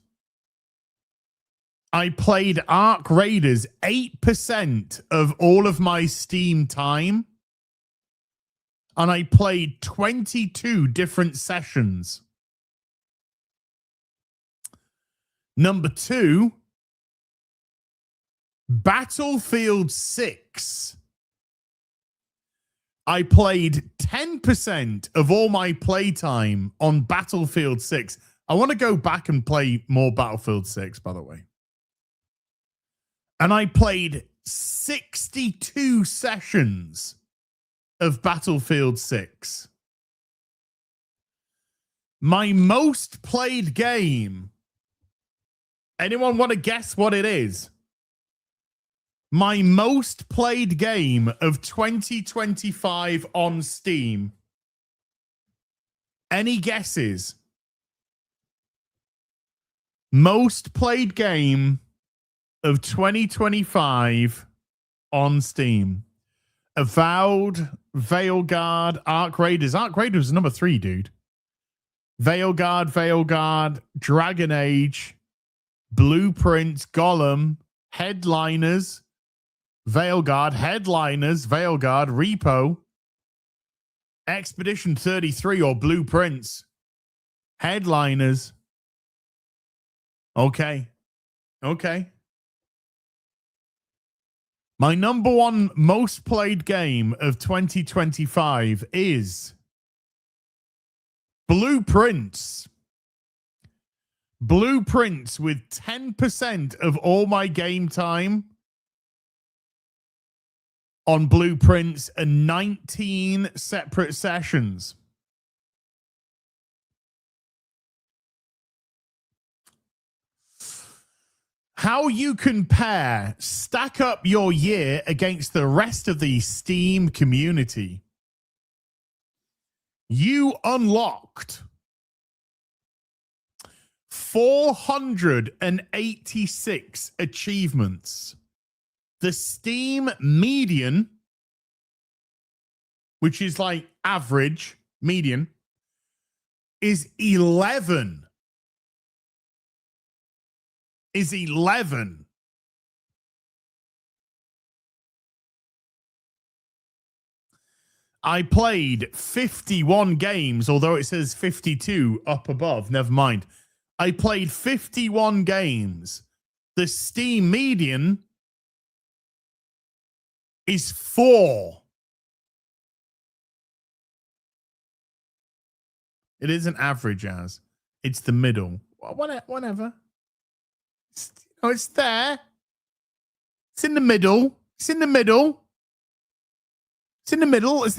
I played Ark Raiders 8% of all of my Steam time. And I played 22 different sessions. Number 2, Battlefield 6. I played 10% of all my playtime on Battlefield 6. I want to go back and play more Battlefield 6, by the way. And I played 62 sessions of Battlefield 6. My most played game. Anyone want to guess what it is? My most played game of 2025 on Steam. Any guesses? Most played game of 2025 on Steam. Avowed, Veilguard, Arc Raiders. Arc Raiders was number 3, dude. Veilguard, Dragon Age, Blueprints, Golem, Headliners, Veilguard, Repo, Expedition 33 or Blueprints, Headliners. Okay. My number one most played game of 2025 is Blueprints. Blueprints with 10% of all my game time on Blueprints and 19 separate sessions. How you compare, stack up your year against the rest of the Steam community. You unlocked 486 achievements. The Steam median, which is like average, median, is 11. I played 51 games, although it says 52 up above. Never mind. I played 51 games. The Steam median is 4. It isn't average as. It's the middle. Whatever. It's there. It's in the middle. It's the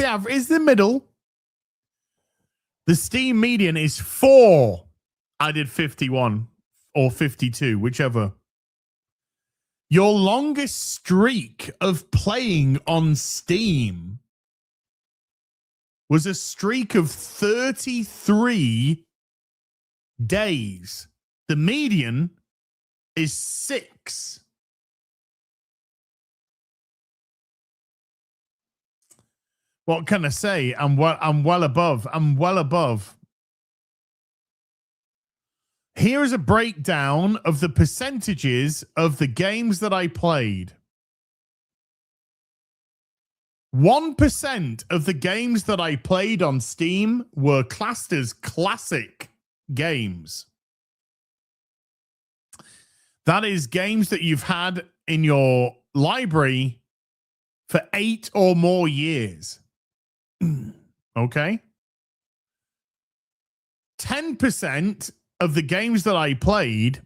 average. It's the middle. The Steam median is 4. I did 51 or 52, whichever. Your longest streak of playing on Steam was a streak of 33 days. The median is 6. What can I say? I'm well above. Here is a breakdown of the percentages of the games that I played. 1% of the games that I played on Steam were classed as classic games. That is games that you've had in your library for 8 or more years. Okay? 10% of the games that I played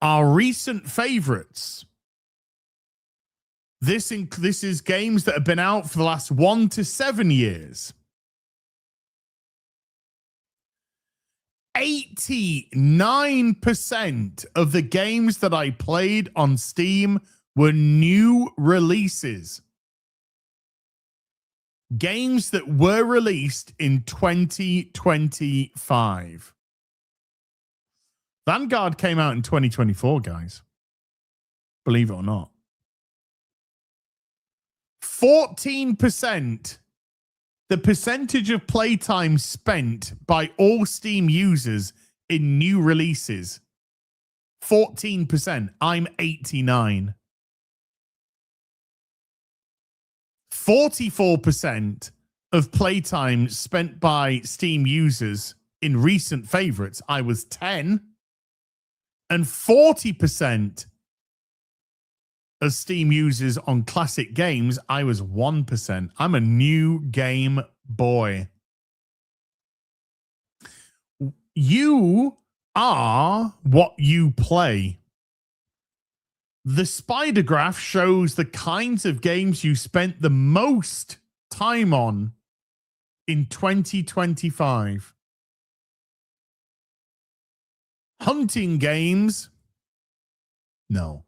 are recent favorites. This is games that have been out for the last 1 to 7 years. 89% of the games that I played on Steam were new releases. Games that were released in 2025. Vanguard came out in 2024, guys. Believe it or not. 14%, the percentage of playtime spent by all Steam users in new releases. 14%. I'm 89. 44% of playtime spent by Steam users in recent favorites. I was 10. And 40% of Steam users on classic games, I was 1%. I'm a new game boy. You are what you play. The spider graph shows the kinds of games you spent the most time on in 2025. Hunting games? No.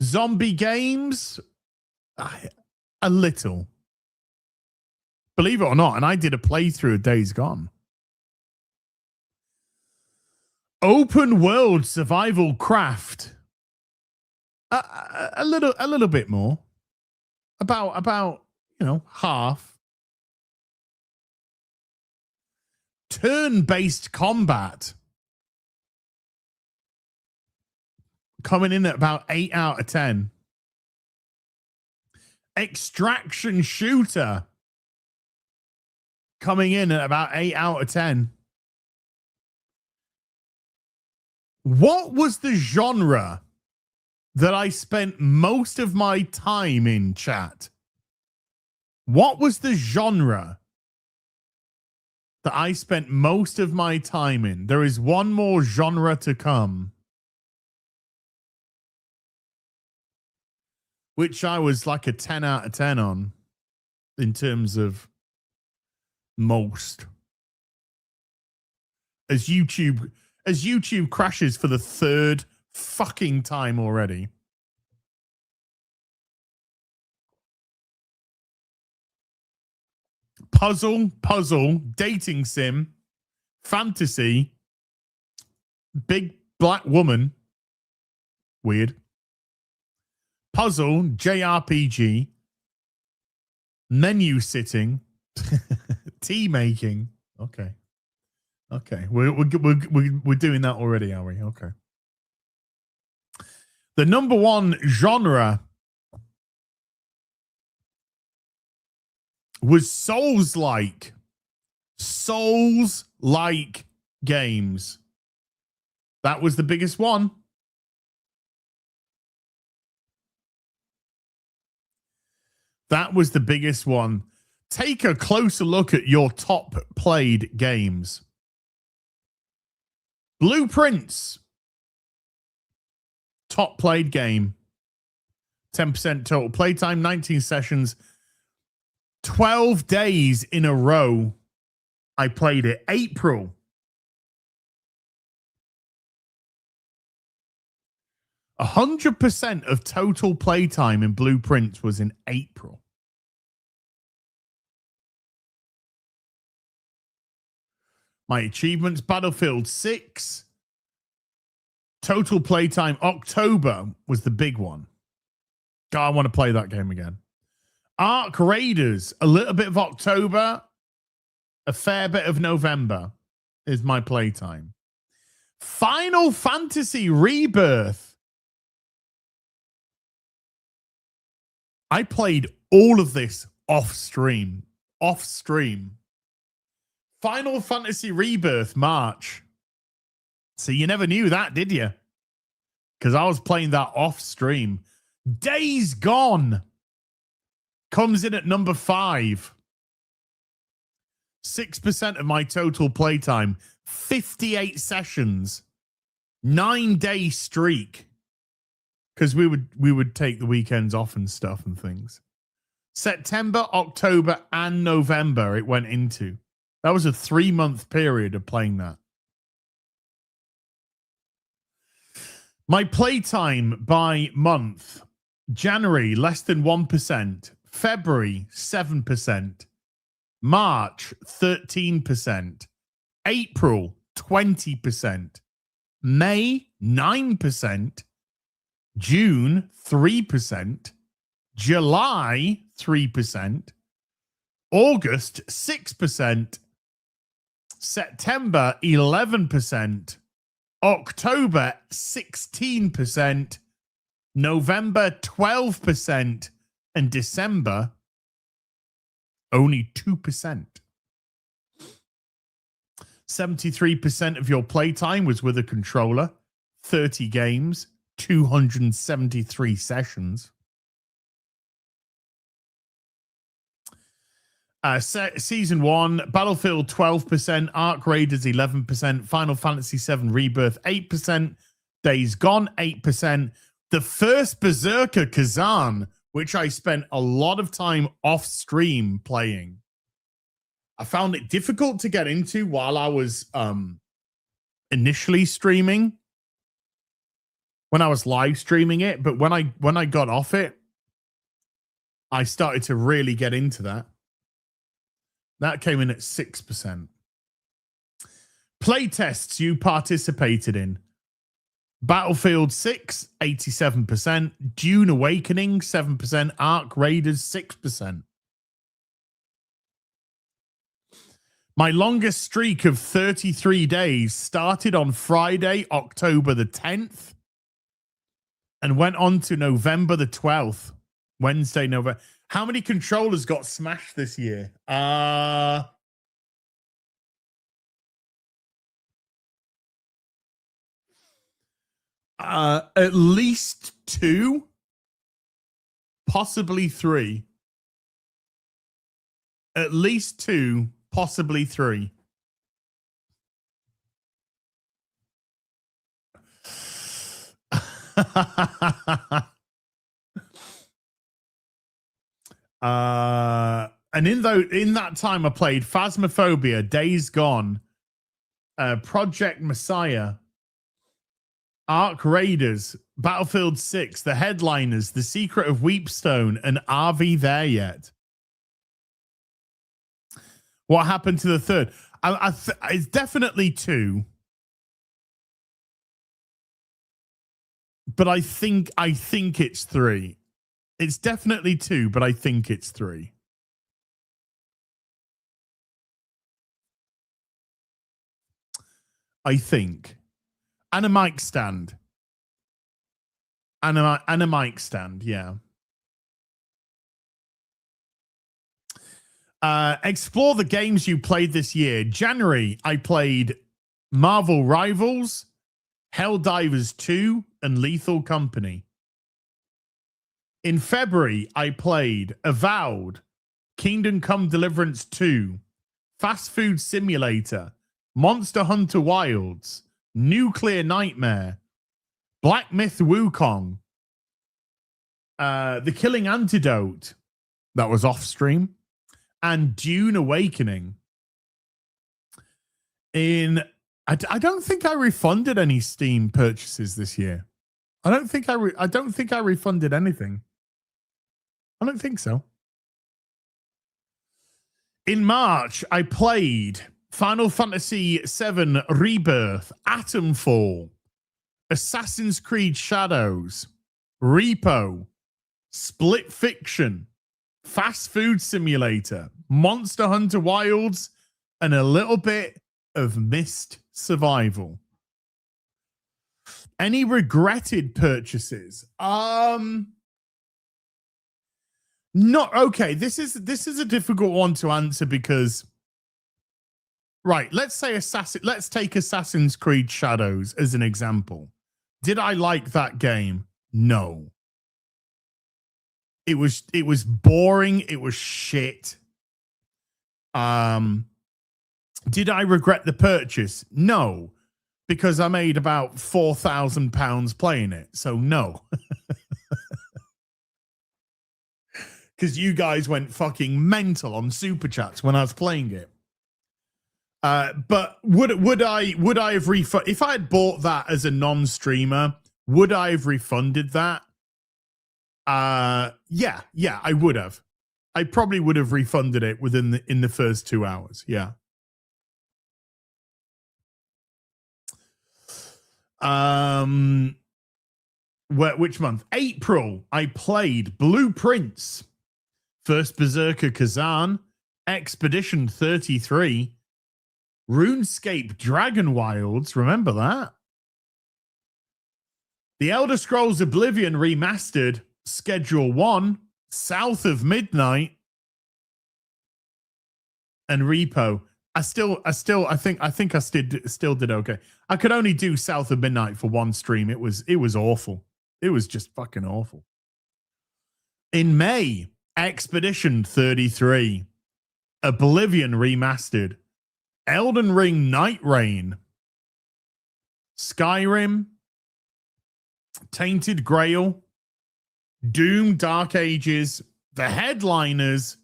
Zombie games? A little. Believe it or not, and I did a playthrough of Days Gone. Open world survival craft. A little bit more. About half. Turn-based combat. Coming in at about 8 out of 10. Extraction shooter. Coming in at about 8 out of 10. What was the genre that I spent most of my time in, chat? What was the genre that I spent most of my time in? There is one more genre to come, which I was like a 10 out of 10 on in terms of most. As YouTube crashes for the third fucking time already. Puzzle, dating sim, fantasy, big black woman, weird. Puzzle, JRPG, menu sitting, tea making. Okay. We're doing that already, are we? Okay. The number one genre was Souls-like games. That was the biggest one. That was the biggest one. Take a closer look at your top played games. Blueprints. Top played game. 10% total playtime, 19 sessions. 12 days in a row, I played it. April. A 100% of total playtime in Blueprints was in April. My achievements, Battlefield 6. Total playtime, October was the big one. God, I want to play that game again. Ark Raiders, a little bit of October, a fair bit of November is my playtime. Final Fantasy Rebirth. I played all of this off stream. Final Fantasy Rebirth, March. So you never knew that, did you? Because I was playing that off stream. Days Gone comes in at number 5. 6% of my total playtime. 58 sessions. 9-day streak. Because we would take the weekends off and stuff and things. September, October, and November it went into. That was a 3-month period of playing that. My playtime by month. January, less than 1%. February, 7%. March, 13%. April, 20%. May, 9%. June, 3%. July, 3%. August, 6%. September, 11%. October, 16%. November, 12%. And December, only 2%. 73% of your playtime was with a controller. 30 games, 273 sessions. Season 1, Battlefield 12%, Ark Raiders 11%, Final Fantasy 7 Rebirth 8%, Days Gone 8%, the first Berserker Kazan, which I spent a lot of time off stream playing. I found it difficult to get into while I was initially streaming, when I was live streaming it, but when I got off it, I started to really get into that. That came in at 6%. Playtests you participated in. Battlefield 6, 87%. Dune Awakening, 7%. Ark Raiders, 6%. My longest streak of 33 days started on Friday, October the 10th, and went on to November the 12th. Wednesday, November. How many controllers got smashed this year? At least 2, possibly 3. At least 2, possibly 3. And in that time I played Phasmophobia, Days Gone, Project Messiah, Ark Raiders, Battlefield 6, The Headliners, The Secret of Weepstone, and Are We There Yet? What happened to the third? It's definitely 2. But I think it's 3. It's definitely 2, but I think it's 3. I think. And a mic stand. And a mic stand, yeah. Explore the games you played this year. January, I played Marvel Rivals, Helldivers 2, and Lethal Company. In February, I played Avowed, Kingdom Come Deliverance 2, Fast Food Simulator, Monster Hunter Wilds, Nuclear Nightmare, Black Myth Wukong, The Killing Antidote, that was off stream, and Dune Awakening. I don't think I refunded any Steam purchases this year. I don't think I refunded anything. I don't think so. In March, I played Final Fantasy VII Rebirth, Atomfall, Assassin's Creed Shadows, Repo, Split Fiction, Fast Food Simulator, Monster Hunter Wilds, and a little bit of Myst Survival. Any regretted purchases? Not okay. This is a difficult one to answer because, right, let's take Assassin's Creed Shadows as an example. Did I like that game? No. It was boring. It was shit. Did I regret the purchase? No, because I made about £4,000 playing it. So no. Because you guys went fucking mental on Super Chats when I was playing it. But would I have refunded if I had bought that as a non-streamer? Would I have refunded that? Yeah, I would have. I probably would have refunded it in the first 2 hours. Yeah. Which month? April. I played Blueprints, First Berserker Kazan, Expedition 33, RuneScape Dragon Wilds. Remember that? The Elder Scrolls Oblivion Remastered, Schedule 1, South of Midnight, and Repo. I think I still did okay. I could only do South of Midnight for one stream. It was awful. It was just fucking awful. In May, Expedition 33, Oblivion Remastered, Elden Ring Night Rain, Skyrim, Tainted Grail, Doom Dark Ages, The Headliners,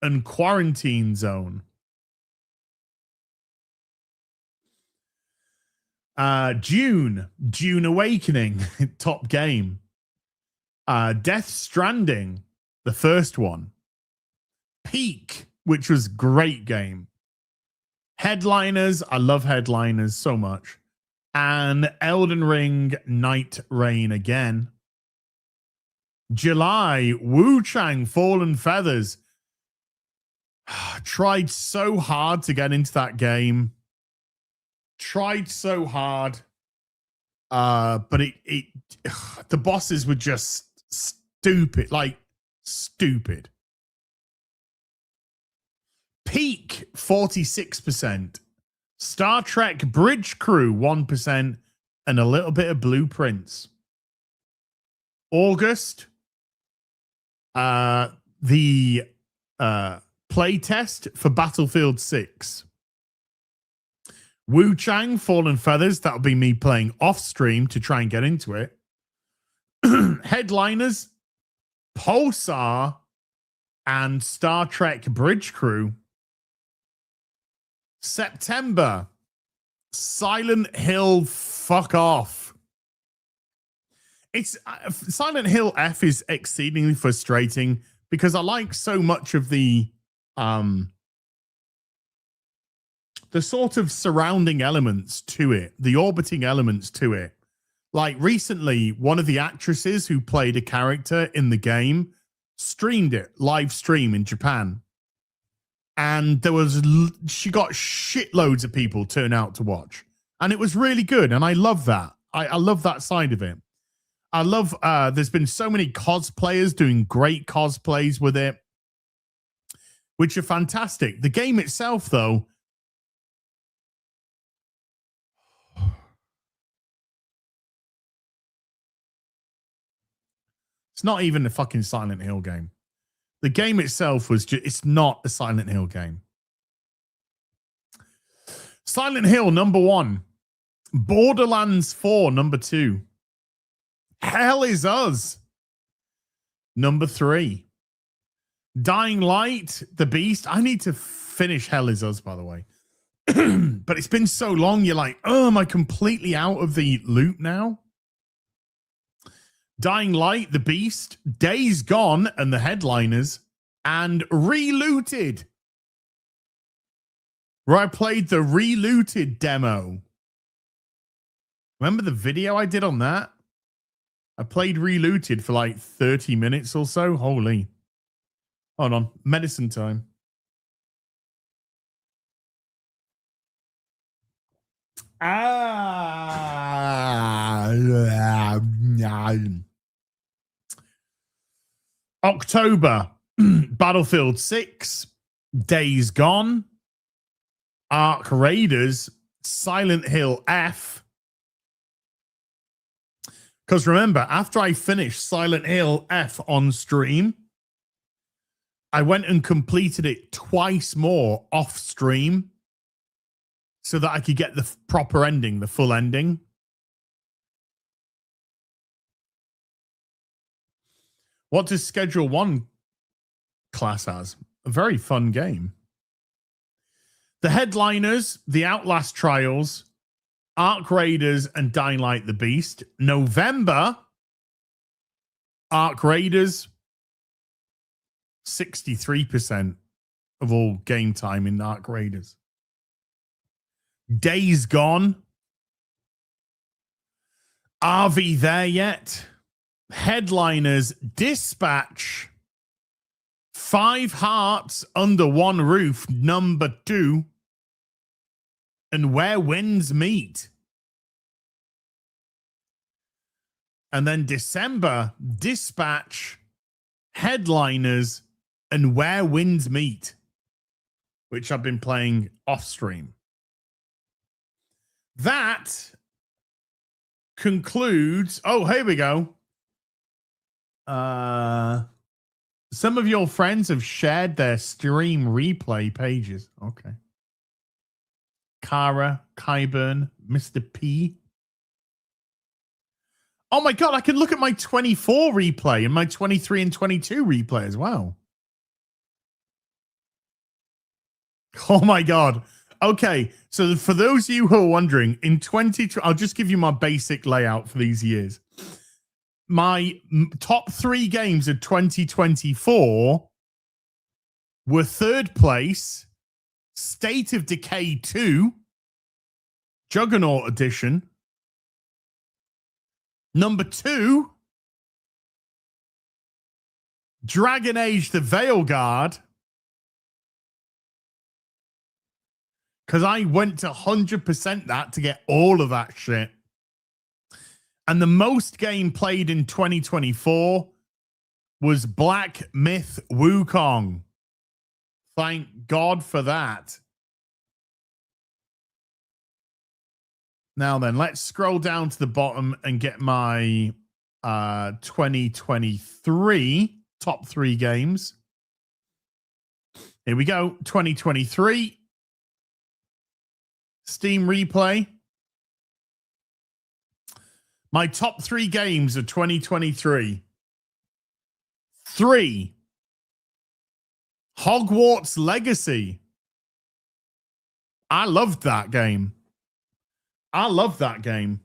and Quarantine Zone. Dune Awakening, top game. Death Stranding, the first one. Peak, which was great game. Headliners. I love Headliners so much. And Elden Ring Night Rain again. July, Wu Chang Fallen Feathers. Tried so hard to get into that game. Tried so hard. But it the bosses were just stupid, like stupid. Peak 46%. Star Trek Bridge Crew 1%, and a little bit of Blueprints. August, the play test for Battlefield 6. Wu Chang Fallen Feathers, that'll be me playing off stream to try and get into it. Headliners, Pulsar, and Star Trek Bridge Crew. September, Silent Hill fuck off. It's Silent Hill F is exceedingly frustrating because I like so much of the sort of surrounding elements to it, the orbiting elements to it. Like recently, one of the actresses who played a character in the game streamed it, live stream in Japan. And she got shitloads of people turn out to watch. And it was really good. And I love that. I love that side of it. I love, there's been so many cosplayers doing great cosplays with it, which are fantastic. The game itself, though, it's not even a fucking Silent Hill game. The game itself was just, it's not a Silent Hill game. Silent Hill, number 1. Borderlands 4, number 2. Hell is Us, number 3. Dying Light, The Beast. I need to finish Hell is Us, by the way. But it's been so long, you're like, oh, am I completely out of the loop now? Dying Light, The Beast, Days Gone, and the Headliners, and Relooted, where I played the Relooted demo. Remember the video I did on that? I played Relooted for like 30 minutes or so. Holy. Hold on. Medicine time. October, Battlefield 6, Days Gone, Ark Raiders, Silent Hill F. Because remember, after I finished Silent Hill F on stream, I went and completed it twice more off stream so that I could get the proper ending, the full ending. What does Schedule 1 class as? A very fun game. The Headliners, The Outlast Trials, Ark Raiders, and Dying Light the Beast. November, Ark Raiders, 63% of all game time in Ark Raiders. Days Gone. Are we there yet? Headliners, Dispatch, 5 Hearts Under One Roof, number 2, and Where Winds Meet. And then December, Dispatch, Headliners, and Where Winds Meet, which I've been playing off stream. That concludes. Oh, here we go. Some of your friends have shared their stream replay pages. Okay. Kara, Kyburn, Mr. P. Oh my God, I can look at my 24 replay and my 23 and 22 replay as well. Oh my God. Okay, so for those of you who are wondering, in 2020, I'll just give you my basic layout for these years. My top 3 games of 2024 were third place, State of Decay 2, Juggernaut Edition. Number 2, Dragon Age the Veilguard. Because I went to 100% that to get all of that shit. And the most game played in 2024 was Black Myth Wukong. Thank God for that. Now then, let's scroll down to the bottom and get my 2023 top 3 games. Here we go. 2023. Steam replay. My top 3 games of 2023. 3. Hogwarts Legacy. I loved that game. I love that game.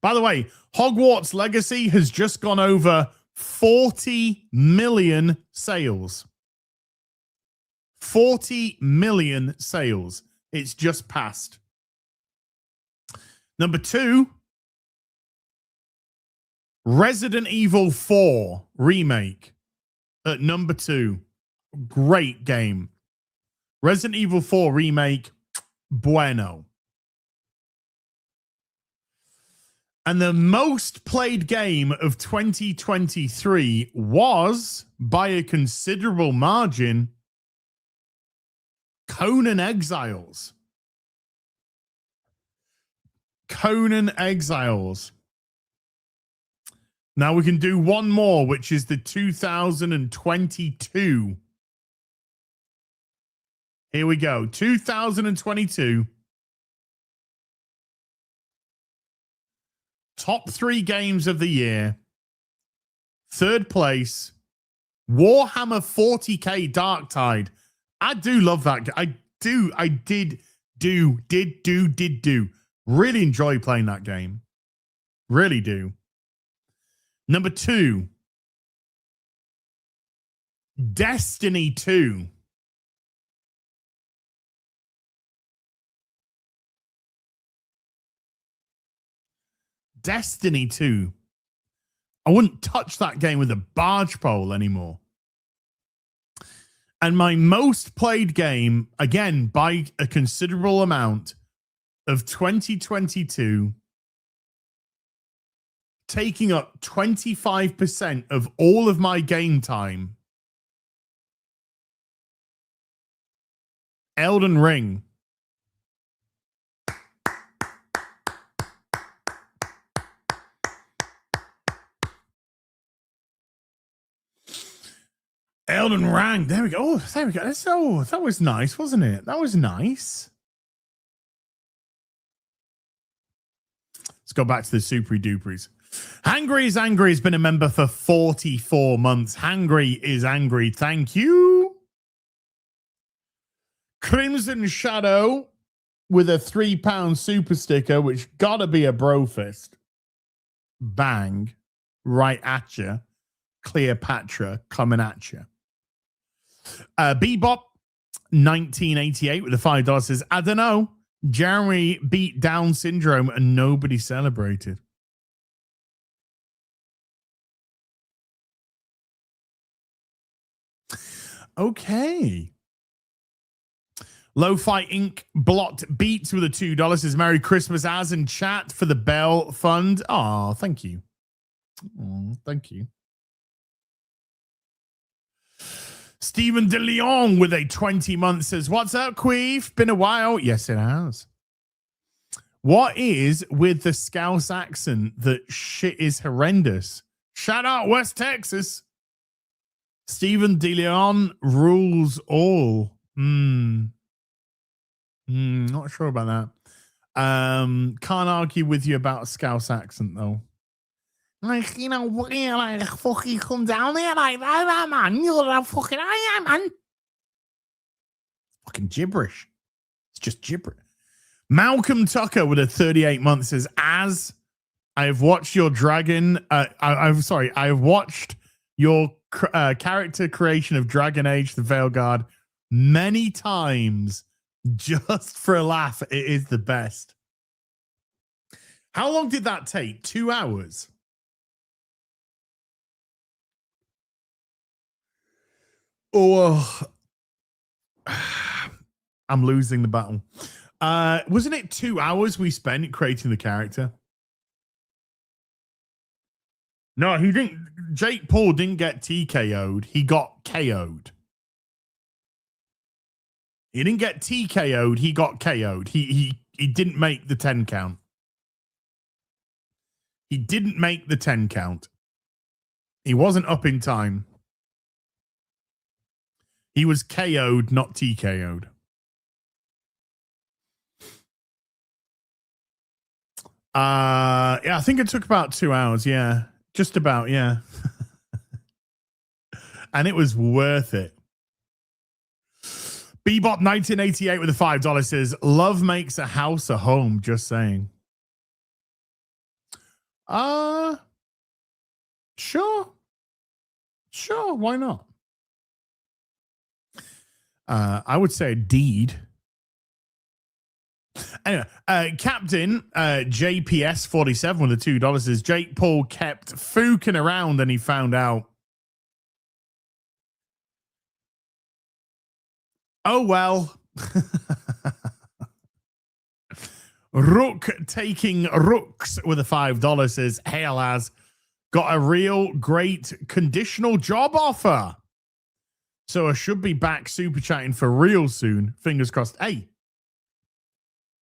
By the way, Hogwarts Legacy has just gone over 40 million sales. 40 million sales. It's just passed. Number 2, Resident Evil 4 remake at number 2. Great game. Resident Evil 4 remake, bueno. And the most played game of 2023 was, by a considerable margin, Conan Exiles. Conan Exiles. Now we can do one more, which is the 2022. Here we go. 2022. Top 3 games of the year. 3rd place, Warhammer 40k Darktide. I do love that. I did really enjoy playing that game. Really do. Number 2, Destiny 2. Destiny 2. I wouldn't touch that game with a barge pole anymore. And my most played game, again, by a considerable amount, of 2022, taking up 25% of all of my game time, Elden Ring. Elden Ring. There we go. Oh, there we go. So that was nice, wasn't it? That was nice. Let's go back to the Super Duperies. Hangry is Angry has been a member for 44 months. Hangry is Angry. Thank you. Crimson Shadow with a £3 super sticker, which gotta be a bro fist. Bang. Right at you. Cleopatra coming at you. Bebop 1988 with the $5 says, I don't know. Jeremy beat Down syndrome and nobody celebrated. Okay. Lo-Fi Inc. blocked beats with a $2 says, Merry Christmas as in chat for the Bell Fund. Oh, thank you. Oh, thank you. Stephen De Leon with a 20-month says, what's up, Queef? Been a while. Yes, it has. What is with the Scouse accent that shit is horrendous? Shout out West Texas. Stephen De Leon rules all. Not sure about that. Can't argue with you about a Scouse accent, though. Like, you know, like, fucking come down here like that, man. You're a fucking man. Fucking gibberish. It's just gibberish. Malcolm Tucker with a 38-month says, as I have watched your dragon, I have watched your character creation of Dragon Age the Veilguard many times Just for a laugh, it is the best. How long did that take? 2 hours. Oh, I'm losing the battle. Wasn't it 2 hours we spent creating the character? No, he didn't. Jake Paul didn't get TKO'd. He got KO'd. He didn't get TKO'd. He got KO'd. He didn't make the 10 count. He didn't make the 10 count. He wasn't up in time. He was KO'd, not TKO'd. Yeah, I think it took about 2 hours. Yeah, just about. Yeah. And it was worth it. Bebop 1988 with a $5 says, love makes a house a home. Just saying. Sure. Sure. Why not? I would say a deed. Anyway, Captain JPS 47 with the $2 says, Jake Paul kept fooking around and he found out. Oh, well. Rook taking Rooks with a $5 says, Hail has got a real great conditional job offer. So I should be back super chatting for real soon. Fingers crossed. Hey,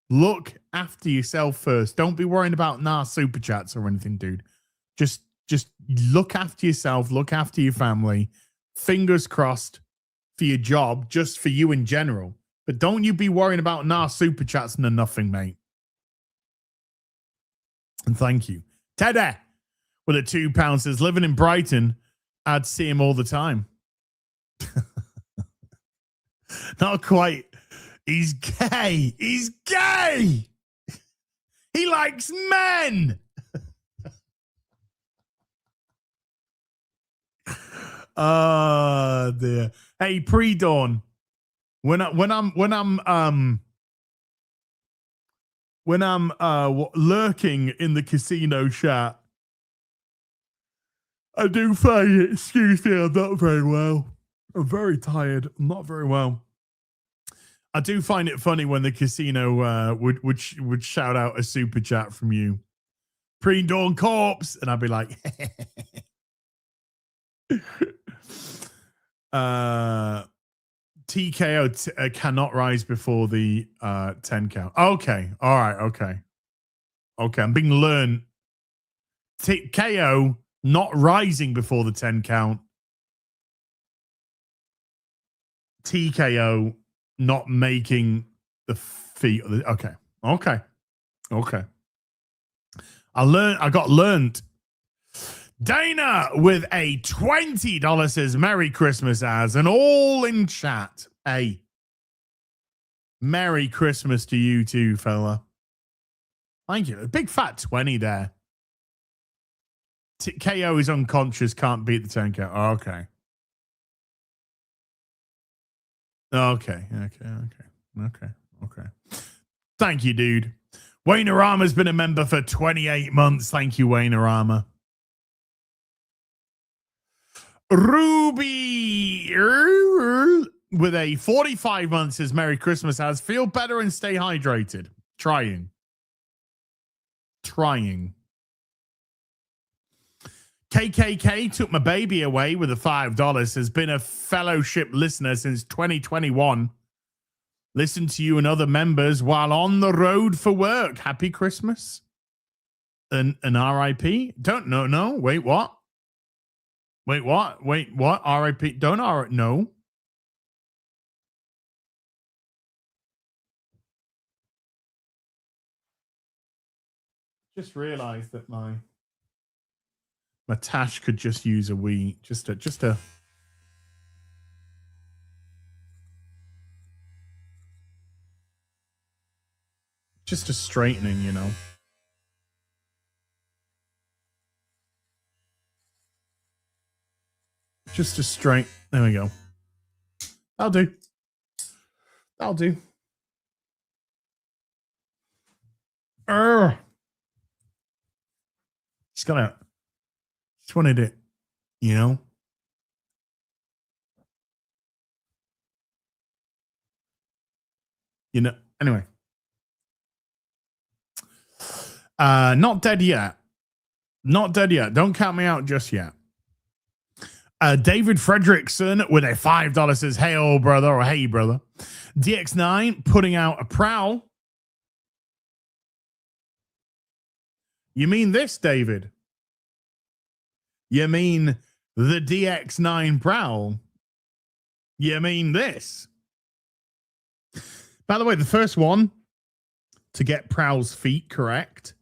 look after yourself first. Don't be worrying about super chats or anything, dude. Just look after yourself. Look after your family. Fingers crossed for your job, just for you in general. But don't you be worrying about super chats and nothing, mate. And thank you. Teddy with a £2 says, living in Brighton, I'd see him all the time. Not quite. He's gay. He's gay. He likes men. Oh dear. Hey, pre-dawn. When I'm lurking in the casino chat, I do find it. Excuse me, I'm not very well. I'm very tired. I'm not very well. I do find it funny when the casino would shout out a super chat from you, pre-dawn corpse, and I'd be like, TKO cannot rise before the 10 count. Okay, all right, okay, I'm being learned. KO not rising before the 10 count. TKO not making the feet. Okay. I got learned. Dana with a $20 says, Merry Christmas, as and all in chat. Hey, Merry Christmas to you too, fella. Thank you. A big fat 20 there. KO is unconscious, can't beat the 10 count. Okay. Okay. Thank you, dude. Wayne Arama's been a member for 28 months. Thank you, Wayne Arama. Ruby with a 45 months says, Merry Christmas, as feel better and stay hydrated. Trying. KKK took my baby away with a $5. Has been a fellowship listener since 2021. Listen to you and other members while on the road for work. Happy Christmas. An RIP? Don't know. No. Wait, what? RIP? Don't RIP? No. Just realized that my Tash could just use a wee, just a straightening, you know. Just a straight. There we go. I'll do. Just wanted it, you know. Anyway. Not dead yet. Not dead yet. Don't count me out just yet. David Fredrickson with a $5 says, hey, old brother, or hey, brother. DX9 putting out a prowl. You mean this, David? You mean the DX9 prowl? You mean this? By the way, the first one to get Prowl's feet correct.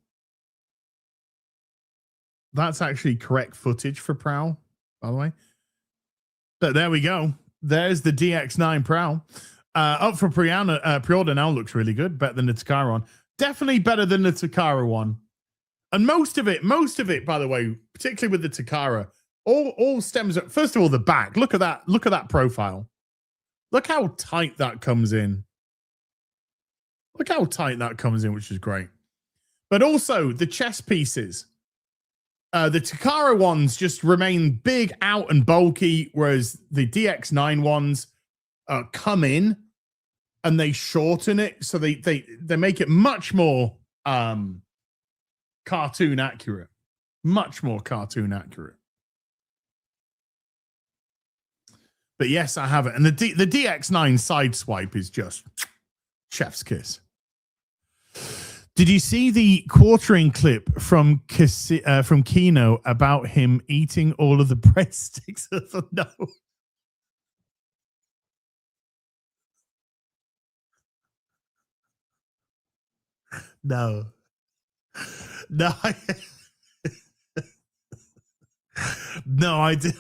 That's actually correct footage for Prowl, by the way. But there we go. There's the DX9 Prowl. Up for pre-order now. Looks really good. Better than the Takara one. Definitely better than the Takara one. And most of it, by the way, particularly with the Takara, all stems up. First of all, the back. Look at that. Look at that profile. Look how tight that comes in. Look how tight that comes in, which is great. But also the chest pieces. The Takara ones just remain big, out, and bulky, whereas the DX9 ones come in and they shorten it, so they make it much more cartoon accurate. Much more cartoon accurate. But yes, I have it. And the DX9 side swipe is just chef's kiss. Did you see the quartering clip from Kino about him eating all of the breadsticks? No. No. No. No, I did.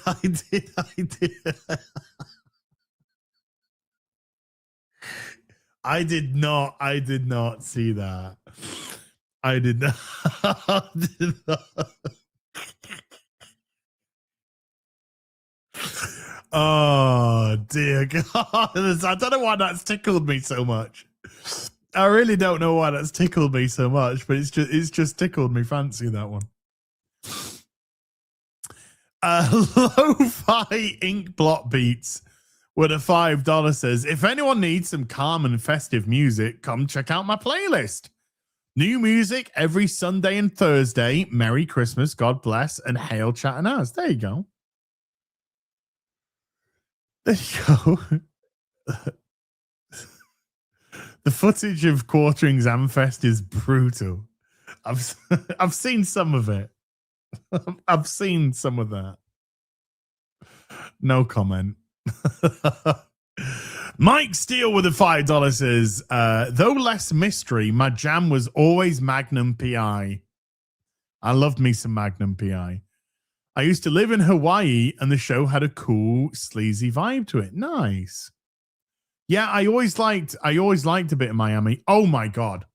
I did not see that. I did not. Oh dear God. I don't know why that's tickled me so much. I really don't know why that's tickled me so much, but it's just tickled me fancy, that one. Lo-fi ink blot beats with a $5 says, if anyone needs some calm and festive music, come check out my playlist. New music every Sunday and Thursday. Merry Christmas, God bless, and hail Chattanaz. There you go. There you go. The footage of Quartering's Amfest is brutal. I've seen some of it. I've seen some of that. No comment. Mike Steele with a $5 says, though less mystery, my jam was always Magnum PI. I loved me some Magnum PI. I used to live in Hawaii and the show had a cool, sleazy vibe to it. Nice. Yeah, I always liked a bit of Miami. Oh my God.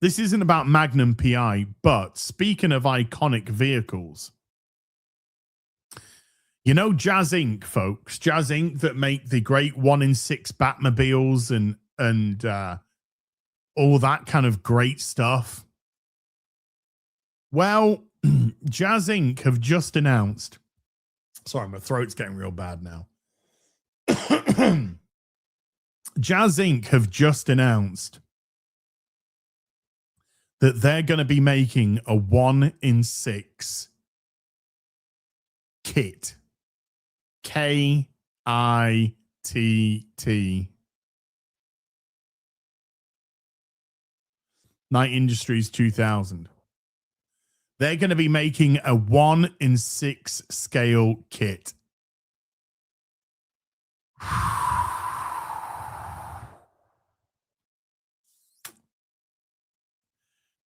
This isn't about Magnum PI, but speaking of iconic vehicles, you know Jazz Inc., folks, Jazz Inc. that make the great 1-in-6 Batmobiles and all that kind of great stuff. Well, Jazz Inc. have just announced. Sorry, my throat's getting real bad now. Jazz Inc. have just announced that they're going to be making a 1-in-6 kit. KITT. Night Industries 2000. They're going to be making a 1-in-6 scale kit.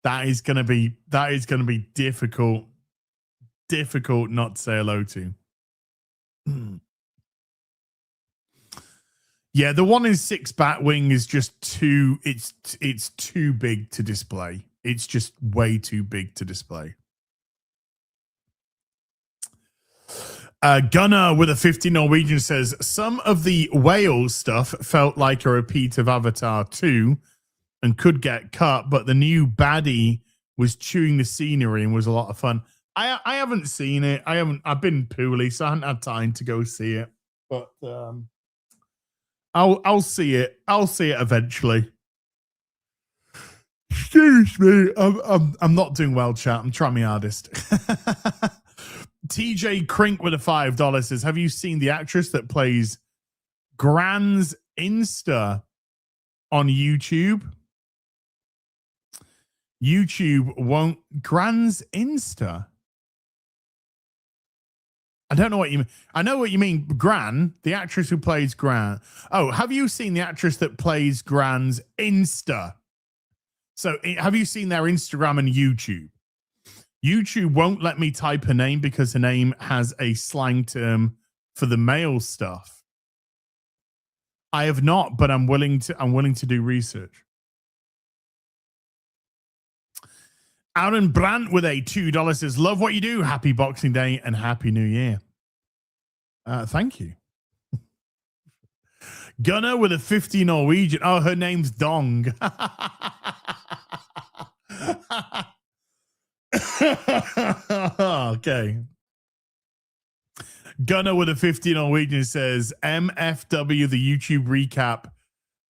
That is going to be difficult not to say hello to. Yeah, the 1-in-6 Batwing is just too. It's too big to display. It's just way too big to display. Gunnar with a 50 Norwegian says, some of the whale stuff felt like a repeat of Avatar 2. and could get cut, but the new baddie was chewing the scenery and was a lot of fun. I haven't seen it. I've been poorly, so I haven't had time to go see it. But I'll see it. I'll see it eventually. Excuse me. I'm not doing well, chat. I'm trying my hardest. TJ Crink with a $5 says, have you seen the actress that plays Gran's Insta on YouTube? YouTube won't. Gran's Insta? I don't know what you mean. I know what you mean. Gran, the actress who plays Gran. Oh, have you seen the actress that plays Gran's Insta? So have you seen their Instagram and YouTube? YouTube won't let me type her name because her name has a slang term for the male stuff. I have not, but I'm willing to do research. Aaron Brandt with a $2 says, love what you do. Happy Boxing Day and Happy New Year. Thank you. Gunnar with a 50 Norwegian. Oh, her name's Dong. Okay. Gunnar with a 50 Norwegian says, MFW, the YouTube recap,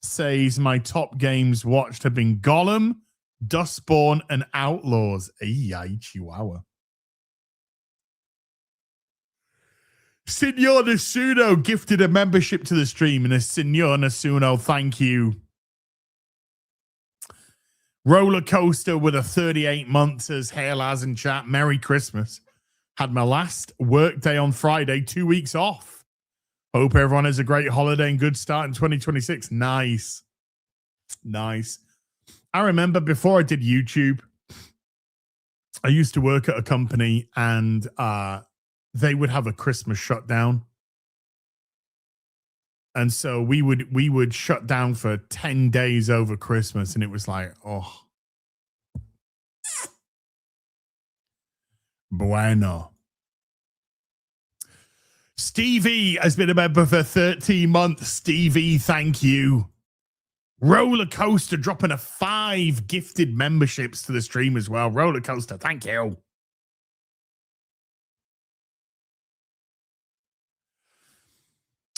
says my top games watched have been Gollum, Dustborn, and Outlaws. Ay, chihuahua. Signor Nasuno gifted a membership to the stream, and a Signor Nasuno, thank you. Roller Coaster with a 38 months says, hail as in chat, Merry Christmas. Had my last work day on Friday, 2 weeks off. Hope everyone has a great holiday and good start in 2026. Nice. Nice. I remember before I did YouTube, I used to work at a company and they would have a Christmas shutdown. And so we would shut down for 10 days over Christmas, and it was like, oh. Bueno. Stevie has been a member for 13 months. Stevie, thank you. Roller Coaster dropping a 5 gifted memberships to the stream as well. Roller Coaster, thank you.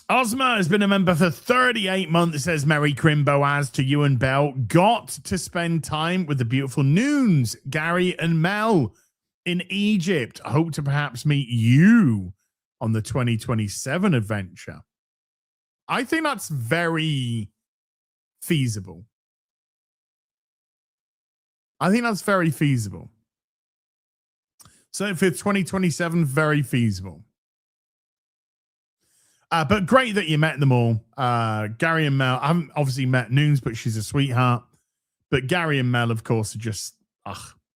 Ozma has been a member for 38 months. It says, Merry Crimboaz to you and Bell. Got to spend time with the beautiful Noons, Gary and Mel in Egypt. I hope to perhaps meet you on the 2027 adventure. I think that's very feasible. I think that's very feasible. So for 2027, very feasible. But great that you met them all. Gary and Mel. I haven't obviously met Noons, but she's a sweetheart. But Gary and Mel, of course, are just,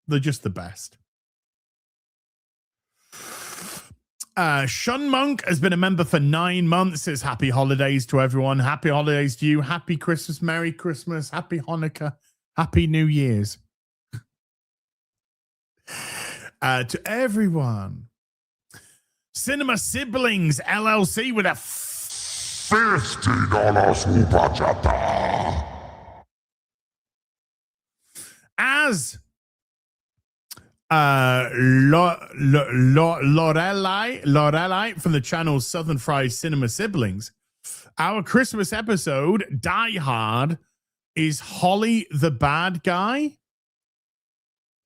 they're just the best. Shun Monk has been a member for 9 months. Says happy holidays to everyone. Happy holidays to you. Happy Christmas. Merry Christmas. Happy Hanukkah. Happy New Year's. To everyone. Cinema Siblings LLC with a $50 super chatter. As Lorelai from the channel Southern Fried Cinema Siblings, our Christmas episode, Die Hard, is Holly the Bad Guy.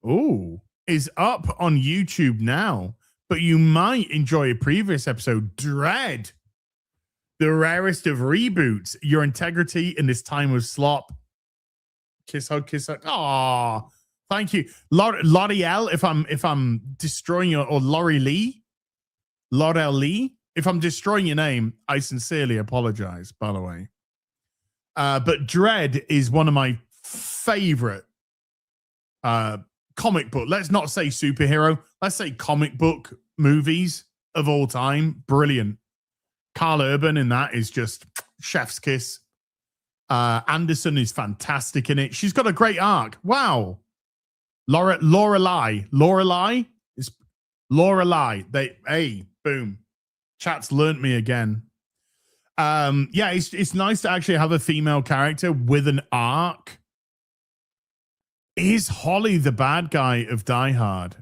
Ooh, is up on YouTube now. But you might enjoy a previous episode, Dread, the rarest of reboots. Your integrity in this time of slop. Kiss hug, kiss hug. Aw, thank you, L'Oreal. If I'm destroying your, or Laurie Lee, L'Oreal Lee. If I'm destroying your name, I sincerely apologize. By the way, but Dread is one of my favorite comic book. Let's not say superhero. Let's say comic book movies of all time. Brilliant. Carl Urban in that is just chef's kiss. Anderson is fantastic in it. She's got a great arc. Wow. Lorelai is Lorelai. Hey, boom. Chat's learnt me again. Yeah, it's nice to actually have a female character with an arc Is Holly the bad guy of Die Hard?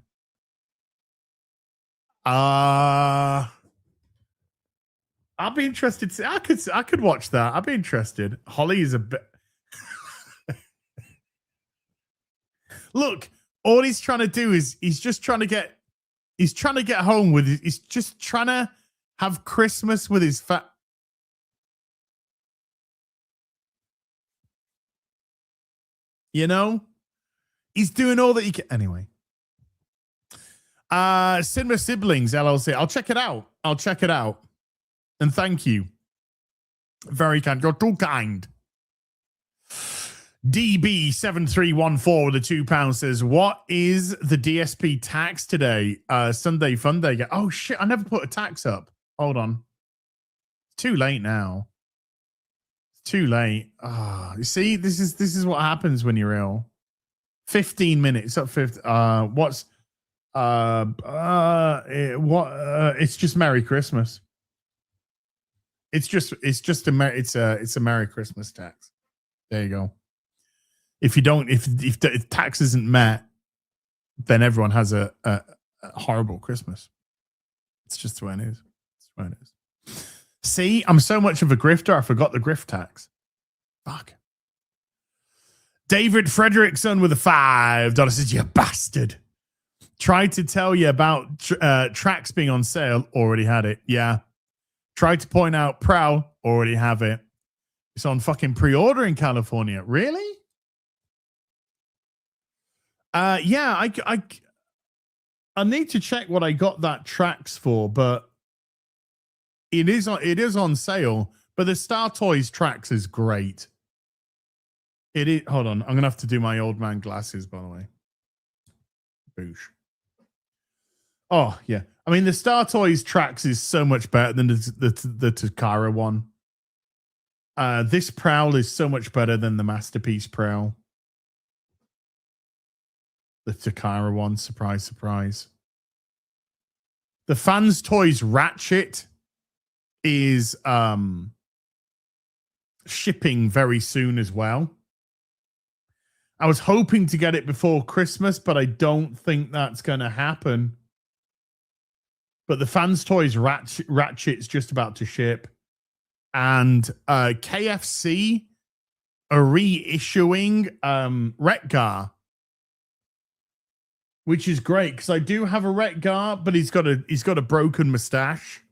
I'd be interested to I could watch that. I'd be interested. Holly is a bit Look, all he's trying to do is he's trying to get home with he's just trying to have Christmas with his you know? He's doing all that he can anyway. Cinema Siblings LLC. I'll check it out. And thank you. Very kind. You're too kind. DB7314 with a £2 says, what is the DSP tax today? Sunday fun day. Oh shit, I never put a tax up. Hold on. It's too late now. It's too late. You see, this is what happens when you're ill. 15 minutes up 50. It's just Merry Christmas. It's a Merry Christmas tax. There you go. If the tax isn't met, then everyone has a horrible Christmas. It's just the way it is. It's the way it is. See, I'm so much of a grifter, I forgot the grift tax. Fuck. David Frederickson with a $5 says, you bastard. Tried to tell you about tracks being on sale, already had it. Yeah. Tried to point out Prowl, already have it. It's on fucking pre-order in California. Really? Yeah, I need to check what I got that tracks for, but it is on sale. But the Star Toys tracks is great. It is. Hold on, I'm gonna have to do my old man glasses, by the way. Boosh. Oh yeah, I mean the Star Toys tracks is so much better than the Takara one. This Prowl is so much better than the Masterpiece Prowl. The Takara one, surprise, surprise. The Fans Toys Ratchet is shipping very soon as well. I was hoping to get it before Christmas, but I don't think that's going to happen. But the Fans Toys Ratchet's just about to ship. And KFC are reissuing Retgar, which is great because I do have a Retgar, but he's got a broken mustache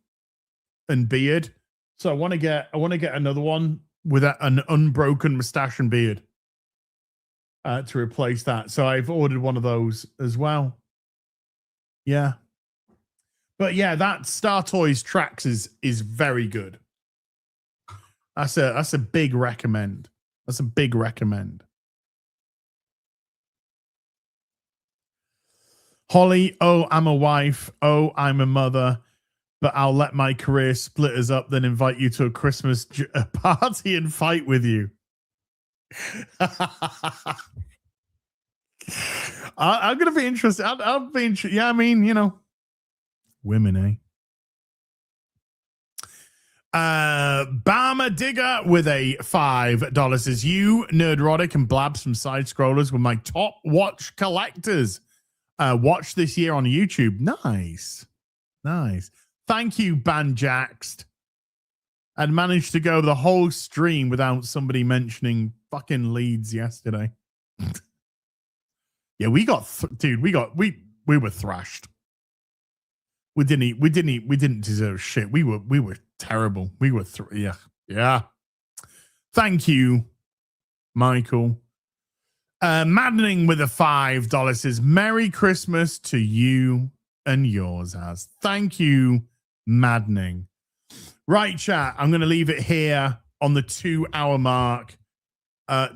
and beard. So I want to get another one with an unbroken mustache and beard to replace that. So I've ordered one of those as well. Yeah. But yeah, that Star Toys tracks is very good. That's a big recommend. That's a big recommend. Holly, oh, I'm a wife. Oh, I'm a mother. But I'll let my career split us up, then invite you to a Christmas party and fight with you. I'm going to be interested. I'll be interested. Yeah, I mean, you know, women, eh? Bama Digger with a $5 says, you, Nerdrotic, and Blabs from Side Scrollers were my top watch collectors. Watch this year on YouTube. Nice. Nice. Thank you, Banjaxed. I'd managed to go the whole stream without somebody mentioning fucking Leeds yesterday. Yeah, we were thrashed. We didn't deserve shit. We were terrible. We were yeah. Thank you, Michael. Maddening with a $5 says, Merry Christmas to you and yours as. Thank you, Maddening. Right, chat. I'm going to leave it here on the 2-hour mark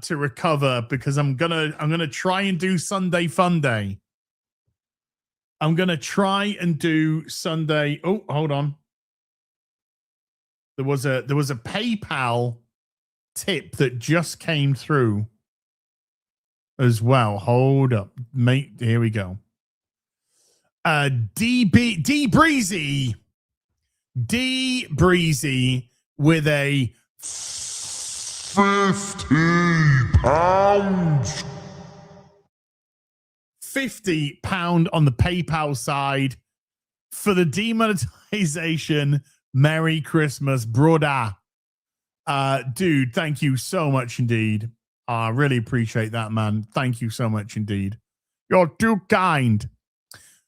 to recover because I'm gonna try and do Sunday Fun Day. I'm gonna try and do Sunday. Oh, hold on. There was a PayPal tip that just came through as well. Hold up, mate. Here we go. D Breezy with a £50. £50 on the PayPal side for the demonetization. Merry Christmas, brother. Dude, thank you so much indeed. I really appreciate that, man. Thank you so much indeed. You're too kind.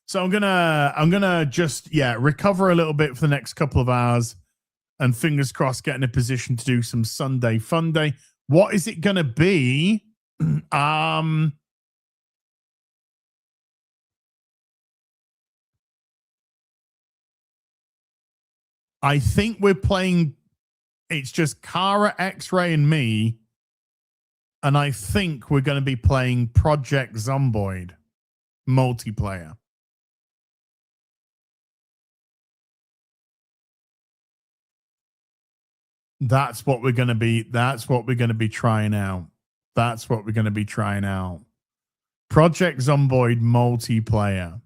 So I'm gonna just recover a little bit for the next couple of hours, and fingers crossed get in a position to do some Sunday fun day. What is it gonna be? I think we're playing. It's just Kara, X-Ray, and me, and I think we're going to be playing Project Zomboid multiplayer. That's what we're going to be. That's what we're going to be trying out. That's what we're going to be trying out. Project Zomboid multiplayer.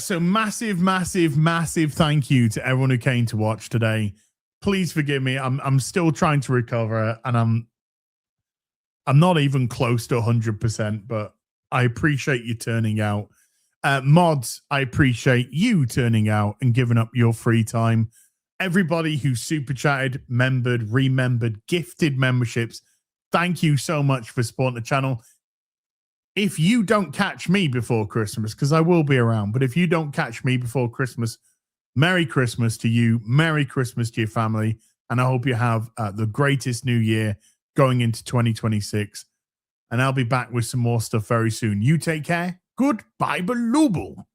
So massive thank you to everyone who came to watch today. Please forgive me. I'm still trying to recover, and I'm not even close to 100%, but I appreciate you turning out. Mods, I appreciate you turning out and giving up your free time. Everybody who super chatted, membered, remembered, gifted memberships, thank you so much for supporting the channel. If you don't catch me before Christmas, because I will be around, but if you don't catch me before Christmas, Merry Christmas to you. Merry Christmas to your family. And I hope you have the greatest new year going into 2026. And I'll be back with some more stuff very soon. You take care. Goodbye, Balooble.